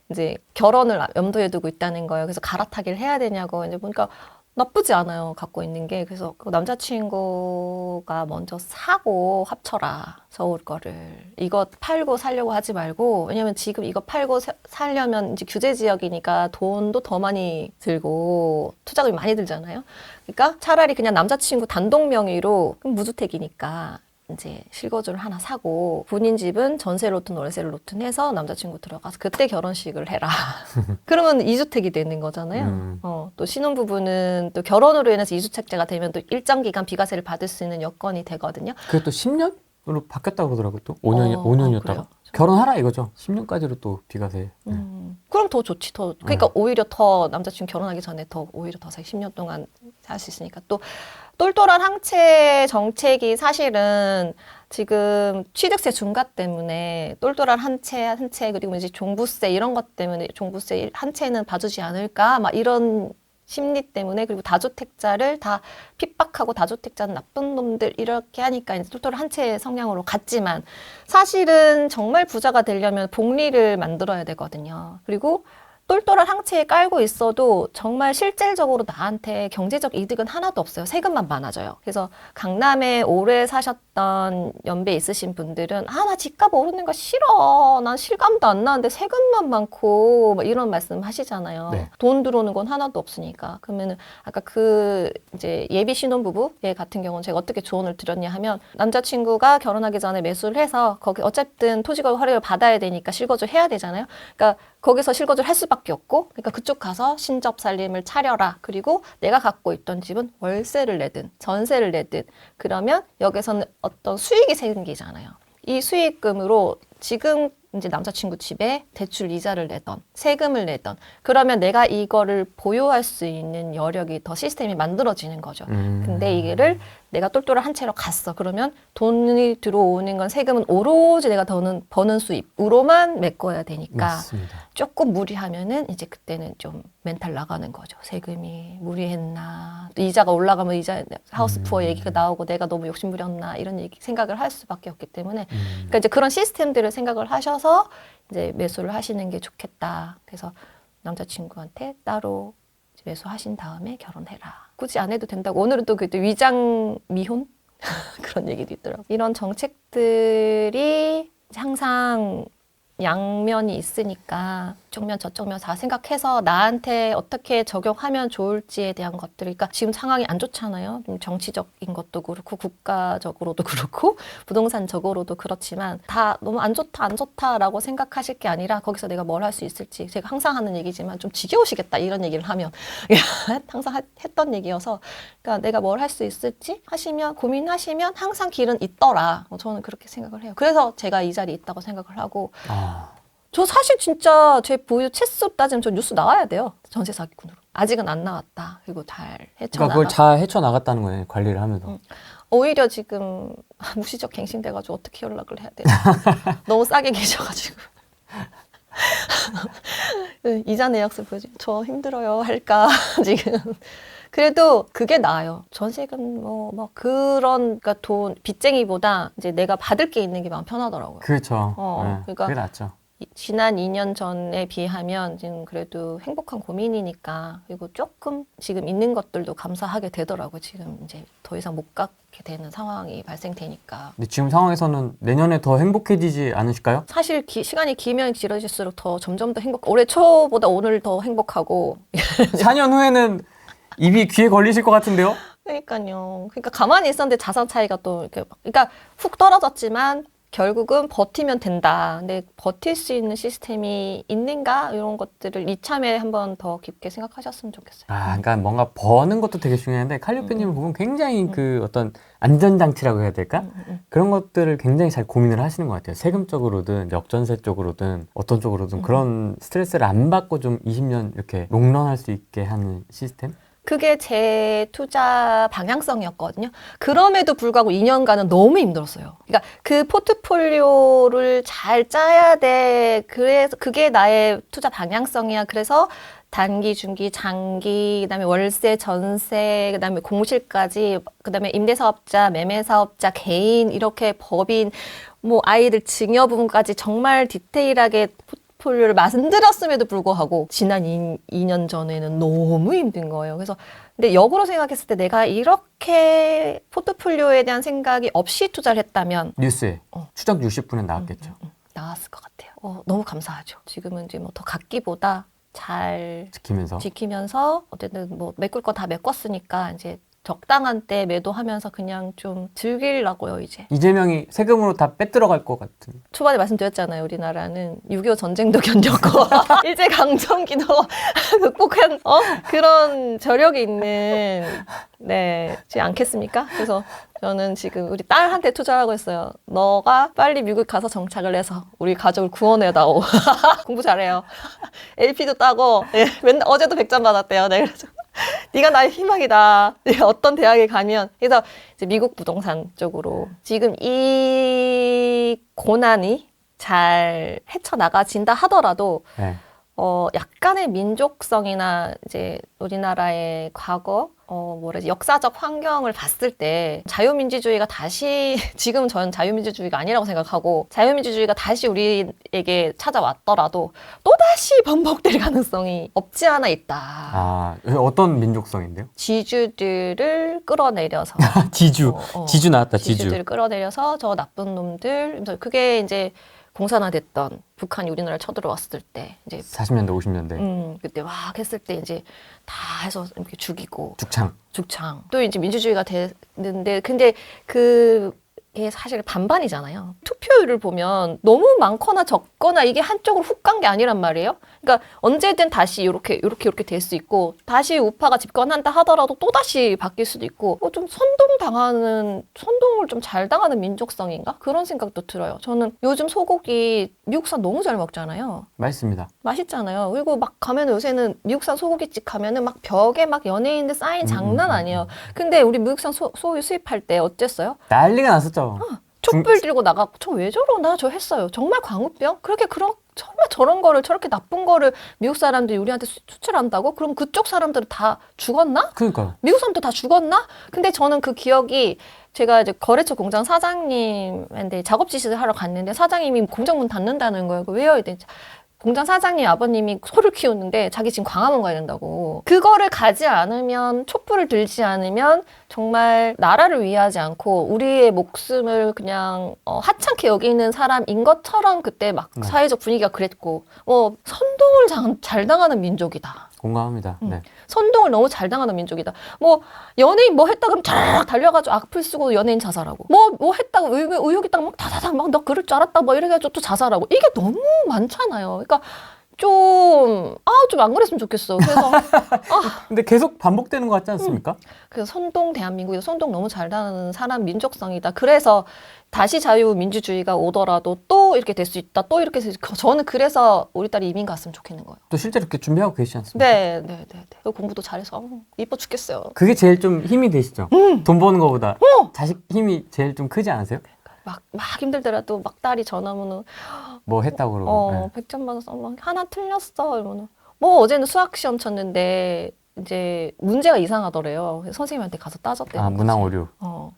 이제 결혼을 염두에 두고 있다는 거예요. 그래서 갈아타기를 해야 되냐고 이제 보니까 나쁘지 않아요. 갖고 있는 게. 그래서 그 남자친구가 먼저 사고 합쳐라. 서울 거를. 이거 팔고 살려고 하지 말고 왜냐면 지금 이거 팔고 살려면 이제 규제 지역이니까 돈도 더 많이 들고 투자금이 많이 들잖아요. 그러니까 차라리 그냥 남자친구 단독 명의로 그럼 무주택이니까 이제 실거주를 하나 사고 본인 집은 전세 로튼 월세 로튼 해서 남자친구 들어가서 그때 결혼식을 해라. 그러면 2주택이 되는 거잖아요. 또 신혼부부는 또 결혼으로 인해서 2주택자가 되면 또 일정 기간 비과세를 받을 수 있는 여건이 되거든요. 그게 또 10년으로 바뀌었다고 그러더라고요. 또 5년이었다가 그래요? 결혼하라 이거죠. 10년까지로 또 비과세. 그럼 더 좋지. 그러니까 오히려 더 남자친구 결혼하기 전에 오히려 더 10년 동안 살 수 있으니까. 또 똘똘한 항체 정책이 사실은 지금 취득세 중과 때문에 똘똘한 한채 그리고 이제 종부세 이런 것 때문에 종부세 한채는 봐주지 않을까 막 이런 심리 때문에 그리고 다주택자를 다 핍박하고 다주택자는 나쁜 놈들 이렇게 하니까 이제 똘똘한 한채 성향으로 갔지만 사실은 정말 부자가 되려면 복리를 만들어야 되거든요. 그리고 똘똘한 항체에 깔고 있어도 정말 실질적으로 나한테 경제적 이득은 하나도 없어요. 세금만 많아져요. 그래서 강남에 오래 사셨던 연배 있으신 분들은 나 집값 오르는 거 싫어. 난 실감도 안 나는데 세금만 많고 막 이런 말씀 하시잖아요. 네. 돈 들어오는 건 하나도 없으니까. 그러면은 아까 이제 예비 신혼부부 같은 경우는 제가 어떻게 조언을 드렸냐 하면 남자친구가 결혼하기 전에 매수를 해서 거기 어쨌든 토지가 활용을 받아야 되니까 실거주 해야 되잖아요. 그러니까 거기서 실거주를 할 수밖에 없고, 그러니까 그쪽 가서 신접 살림을 차려라. 그리고 내가 갖고 있던 집은 월세를 내든 전세를 내든 그러면 여기서는 어떤 수익이 생기잖아요. 이 수익금으로 지금 이제 남자친구 집에 대출 이자를 내던 세금을 내던 그러면 내가 이거를 보유할 수 있는 여력이 더 시스템이 만들어지는 거죠. 근데 이거를 내가 똘똘한 한 채로 갔어. 그러면 돈이 들어오는 건 세금은 오로지 내가 버는 수입으로만 메꿔야 되니까 맞습니다. 조금 무리하면은 이제 그때는 좀 멘탈 나가는 거죠. 세금이 무리했나. 또 이자가 올라가면 이자 하우스 푸어 얘기가 나오고 내가 너무 욕심부렸나 이런 생각을 할 수밖에 없기 때문에 그러니까 이제 그런 시스템들을 생각을 하셔서 이제 매수를 하시는 게 좋겠다. 그래서 남자친구한테 따로 매수하신 다음에 결혼해라. 굳이 안 해도 된다고. 오늘은 또 그 위장 미혼 그런 얘기도 있더라고요. 이런 정책들이 항상 양면이 있으니까 쪽면 저쪽 면 다 생각해서 나한테 어떻게 적용하면 좋을지에 대한 것들. 그러니까 지금 상황이 안 좋잖아요. 좀 정치적인 것도 그렇고 국가적으로도 그렇고 부동산적으로도 그렇지만 다 너무 안 좋다라고 생각하실 게 아니라 거기서 내가 뭘 할 수 있을지. 제가 항상 하는 얘기지만 좀 지겨우시겠다 이런 얘기를 하면 항상 했던 얘기여서 그러니까 내가 뭘 할 수 있을지 하시면 고민하시면 항상 길은 있더라. 저는 그렇게 생각을 해요. 그래서 제가 이 자리에 있다고 생각을 하고 저 사실 진짜 제 보유 채수 따지면 저 뉴스 나와야 돼요. 전세 사기꾼으로. 아직은 안 나왔다. 그리고 잘 헤쳐나가. 그러니까 그걸 잘 헤쳐나갔다는 거예요. 관리를 하면서. 오히려 지금 무시적 갱신돼가지고 어떻게 연락을 해야 돼요. 너무 싸게 계셔가지고. 이자 내역서 보여주면 저 힘들어요 할까 지금. 그래도 그게 나아요. 전세금 뭐 그런 그러니까 돈 빚쟁이보다 이제 내가 받을 게 있는 게 마음 편하더라고요. 그렇죠. 네, 그러니까 그게 낫죠. 지난 2년 전에 비하면 지금 그래도 행복한 고민이니까 그리고 조금 지금 있는 것들도 감사하게 되더라고요. 지금 이제 더 이상 못 갖게 되는 상황이 발생되니까. 근데 지금 상황에서는 내년에 더 행복해지지 않으실까요? 사실 시간이 길면 길어질수록 더 점점 더 올해 초보다 오늘 더 행복하고 4년 후에는 입이 귀에 걸리실 것 같은데요? 그러니까요. 그러니까 가만히 있었는데 자산 차이가 또 이렇게 그러니까 훅 떨어졌지만 결국은 버티면 된다. 근데 버틸 수 있는 시스템이 있는가? 이런 것들을 이참에 한번 더 깊게 생각하셨으면 좋겠어요. 그러니까 뭔가 버는 것도 되게 중요한데 칼리오페님을 보면 굉장히 그 어떤 안전장치라고 해야 될까? 그런 것들을 굉장히 잘 고민을 하시는 것 같아요. 세금적으로든 역전세 쪽으로든 어떤 쪽으로든 그런 스트레스를 안 받고 좀 20년 이렇게 롱런할 수 있게 하는 시스템? 그게 제 투자 방향성이었거든요. 그럼에도 불구하고 2년간은 너무 힘들었어요. 그러니까 그 포트폴리오를 잘 짜야 돼. 그래서 그게 나의 투자 방향성이야. 그래서 단기, 중기, 장기, 그다음에 월세, 전세, 그다음에 공실까지, 그다음에 임대사업자, 매매사업자, 개인 이렇게 법인, 뭐 아이들 증여분까지 정말 디테일하게 포트폴리오를 만들었음에도 불구하고 지난 2년 전에는 너무 힘든 거예요. 그래서 근데 역으로 생각했을 때 내가 이렇게 포트폴리오에 대한 생각이 없이 투자를 했다면 뉴스에 추적 60분에 나왔겠죠. 나왔을 것 같아요. 너무 감사하죠. 지금은 이제 뭐 더 갖기보다 잘 지키면서 어쨌든 뭐 메꿀 거 다 메꿨으니까 이제 적당한 때 매도하면서 그냥 좀 즐기려고요, 이제. 이재명이 세금으로 다 빼들어갈 것 같은. 초반에 말씀드렸잖아요. 우리나라는 6.25 전쟁도 견뎠고 일제강점기도 극복한 그런 저력이 있는 지지 않겠습니까? 그래서 저는 지금 우리 딸한테 투자하고 있어요. 너가 빨리 미국 가서 정착을 해서 우리 가족을 구원해다오. 공부 잘해요. LP도 따고 예, 맨날 어제도 100점 받았대요. 네, 그래서 네가 나의 희망이다. 네, 어떤 대학에 가면 그래서 이제 미국 부동산 쪽으로 지금 이 고난이 잘 헤쳐나가진다 하더라도 네. 약간의 민족성이나 이제 우리나라의 과거, 뭐라지, 역사적 환경을 봤을 때 자유민주주의가 다시, 지금은 저는 자유민주주의가 아니라고 생각하고, 자유민주주의가 다시 우리에게 찾아왔더라도 또다시 번복될 가능성이 없지 않아 있다. 아, 어떤 민족성인데요? 지주들을 끌어내려서. 지주. 지주 나왔다, 지주. 지주들을 끌어내려서 저 나쁜 놈들, 그게 이제 공산화됐던 북한이 우리나라를 쳐들어왔을 때 이제 40년대, 50년대. 그때 막 했을 때 이제 다 해서 이렇게 죽이고 죽창. 또 이제 민주주의가 됐는데 근데 그게 사실 반반이잖아요. 투표율을 보면 너무 많거나 적거나 이게 한쪽으로 훅 간 게 아니란 말이에요. 그러니까 언제든 다시 이렇게 될 수 있고 다시 우파가 집권한다 하더라도 또 다시 바뀔 수도 있고 좀 선동을 좀 잘 당하는 민족성인가 그런 생각도 들어요. 저는 요즘 소고기 미국산 너무 잘 먹잖아요. 맛있습니다. 맛있잖아요. 그리고 막 가면 요새는 미국산 소고기집 가면은 막 벽에 막 연예인들 사인 장난 아니에요. 근데 우리 미국산 소유 수입할 때 어땠어요? 난리가 났었죠. 촛불 들고 나가고 저 왜 저러나 저 했어요. 정말 광우병? 정말 저런 거를 저렇게 나쁜 거를 미국 사람들이 우리한테 수출한다고? 그럼 그쪽 사람들은 다 죽었나? 그러니까요. 미국 사람도 다 죽었나? 근데 저는 그 기억이 제가 이제 거래처 공장 사장님한테 작업 지시를 하러 갔는데 사장님이 공장 문 닫는다는 거예요. 왜요? 이랬더니 공장 사장님 아버님이 소를 키우는데 자기 지금 광화문 가야 된다고. 그거를 가지 않으면 촛불을 들지 않으면 정말 나라를 위하지 않고 우리의 목숨을 그냥 하찮게 여기는 사람인 것처럼 그때 막 사회적 분위기가 그랬고 선동을 잘 당하는 민족이다. 공감합니다. 네. 선동을 너무 잘 당하는 민족이다. 연예인 뭐 했다 그러면 쫙 달려가지고 악플 쓰고 연예인 자살하고 뭐 했다고 의혹 있다고 막 다다닥 막 너 그럴 줄 알았다 뭐 이래가지고 또 자살하고 이게 너무 많잖아요. 그러니까 좀 안 그랬으면 좋겠어. 그래서 근데 계속 반복되는 것 같지 않습니까? 그래서 선동 대한민국에서 선동 너무 잘 당하는 사람 민족성이다. 그래서 다시 자유민주주의가 오더라도 또 이렇게 될 수 있다. 또 이렇게 저는 그래서 우리 딸이 이민 갔으면 좋겠는 거예요. 또 실제로 이렇게 준비하고 계시지 않습니까? 네. 공부도 잘해서 이뻐 죽겠어요. 그게 제일 좀 힘이 되시죠? 돈 버는 것보다 자식 힘이 제일 좀 크지 않으세요? 막 힘들더라도 막 딸이 전화 오면은 뭐 했다고 그러고. 100점 받았어. 막 하나 틀렸어. 이러면은 어제는 수학 시험 쳤는데 이제 문제가 이상하더래요. 그래서 선생님한테 가서 따졌대요. 문항 오류.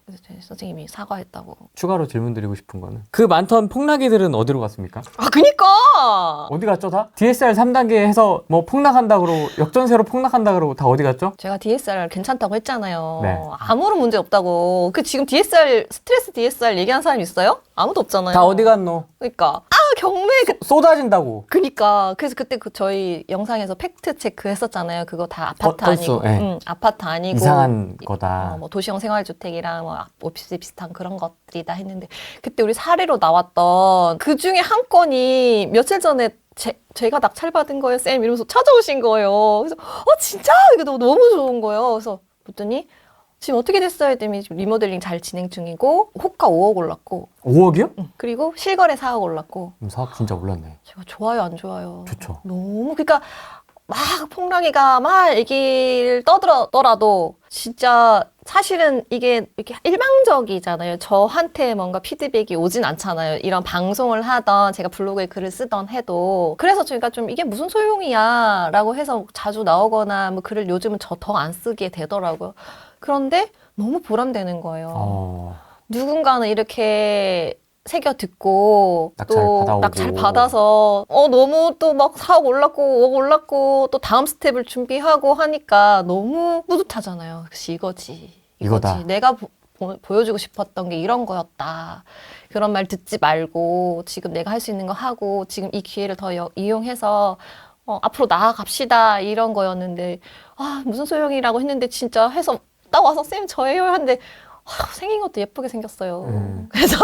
그래서 선생님이 사과했다고. 추가로 질문 드리고 싶은 거는 그 많던 폭락이들은 어디로 갔습니까? 그니까! 어디 갔죠 다? DSR 3단계 해서 뭐 폭락한다 그러고 역전세로 폭락한다 그러고 다 어디 갔죠? 제가 DSR 괜찮다고 했잖아요. 네. 아무런 문제 없다고. 지금 스트레스 DSR 얘기한 사람 있어요? 아무도 없잖아요. 다 어디 갔노? 그러니까. 경매 쏟아진다고. 그니까. 그래서 그때 저희 영상에서 팩트 체크 했었잖아요. 그거 다 아파트 아니고. 네. 아파트 아니고. 이상한 거다. 도시형 생활주택이랑 오피스 비슷한 그런 것들이다 했는데 그때 우리 사례로 나왔던 그 중에 한 건이 며칠 전에 제가 낙찰받은 거예요, 쌤. 이러면서 찾아오신 거예요. 그래서 진짜? 이게 너무 좋은 거예요. 그래서 봤더니 지금 어떻게 됐어요? 했더니 지금 리모델링 잘 진행 중이고 호가 5억 올랐고 5억이요? 그리고 실거래 4억 올랐고 사업 진짜 올랐네. 제가 좋아요, 안 좋아요? 좋죠. 너무 그러니까 막 폭락이가 막 얘기를 떠들었더라도 진짜 사실은 이게 이렇게 일방적이잖아요. 저한테 뭔가 피드백이 오진 않잖아요. 이런 방송을 하던 제가 블로그에 글을 쓰던 해도 그래서 저희가 좀 이게 무슨 소용이야 라고 해서 자주 나오거나 뭐 글을 요즘은 저 더 안 쓰게 되더라고요. 그런데 너무 보람되는 거예요. 누군가는 이렇게 새겨 듣고 또 낙찰 받아서 너무 또 막 4억 올랐고 5억 올랐고 또 다음 스텝을 준비하고 하니까 너무 뿌듯하잖아요. 그래서 이거지. 이거다. 내가 보여주고 싶었던 게 이런 거였다. 그런 말 듣지 말고 지금 내가 할 수 있는 거 하고 지금 이 기회를 더 이용해서 앞으로 나아갑시다 이런 거였는데 무슨 소용이라고 했는데 진짜 해서 딱 와서 쌤 저예요 하는데 생긴 것도 예쁘게 생겼어요. 그래서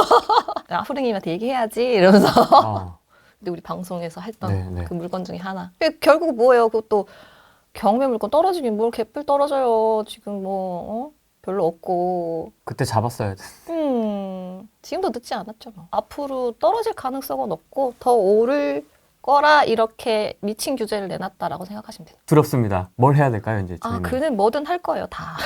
아프랭님한테 얘기해야지 이러면서 근데 우리 방송에서 했던 그 물건 중에 하나. 결국 뭐예요? 그것도 경매 물건 떨어지긴 뭘 개뿔 떨어져요. 지금 별로 없고 그때 잡았어야 돼. 지금도 늦지 않았죠. 뭐. 앞으로 떨어질 가능성은 없고 더 오를 거라 이렇게 미친 규제를 내놨다라고 생각하시면 돼요. 두렵습니다. 뭘 해야 될까요, 이제 아, 저희는? 그는 뭐든 할 거예요, 다.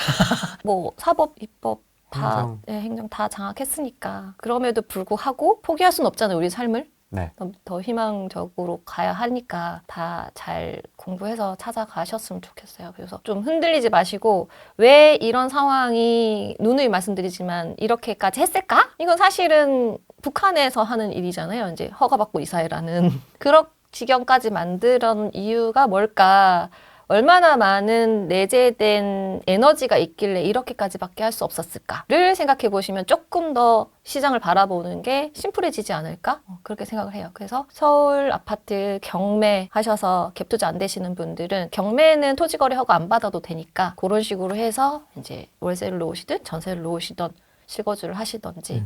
뭐 사법, 입법 다 행정. 행정 다 장악했으니까. 그럼에도 불구하고 포기할 수는 없잖아요, 우리 삶을. 네. 더 희망적으로 가야 하니까 다 잘 공부해서 찾아가셨으면 좋겠어요. 그래서 좀 흔들리지 마시고 왜 이런 상황이 누누이 말씀드리지만 이렇게까지 했을까? 이건 사실은 북한에서 하는 일이잖아요. 이제 허가받고 이사해라는 그런 지경까지 만들어 이유가 뭘까? 얼마나 많은 내재된 에너지가 있길래 이렇게까지밖에 할 수 없었을까를 생각해 보시면 조금 더 시장을 바라보는 게 심플해지지 않을까? 그렇게 생각을 해요. 그래서 서울 아파트 경매 하셔서 갭 투자 안 되시는 분들은 경매는 토지거래 허가 안 받아도 되니까 그런 식으로 해서 이제 월세를 놓으시든 전세를 놓으시든 실거주를 하시던지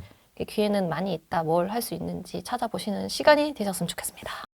기회는 많이 있다. 뭘 할 수 있는지 찾아보시는 시간이 되셨으면 좋겠습니다.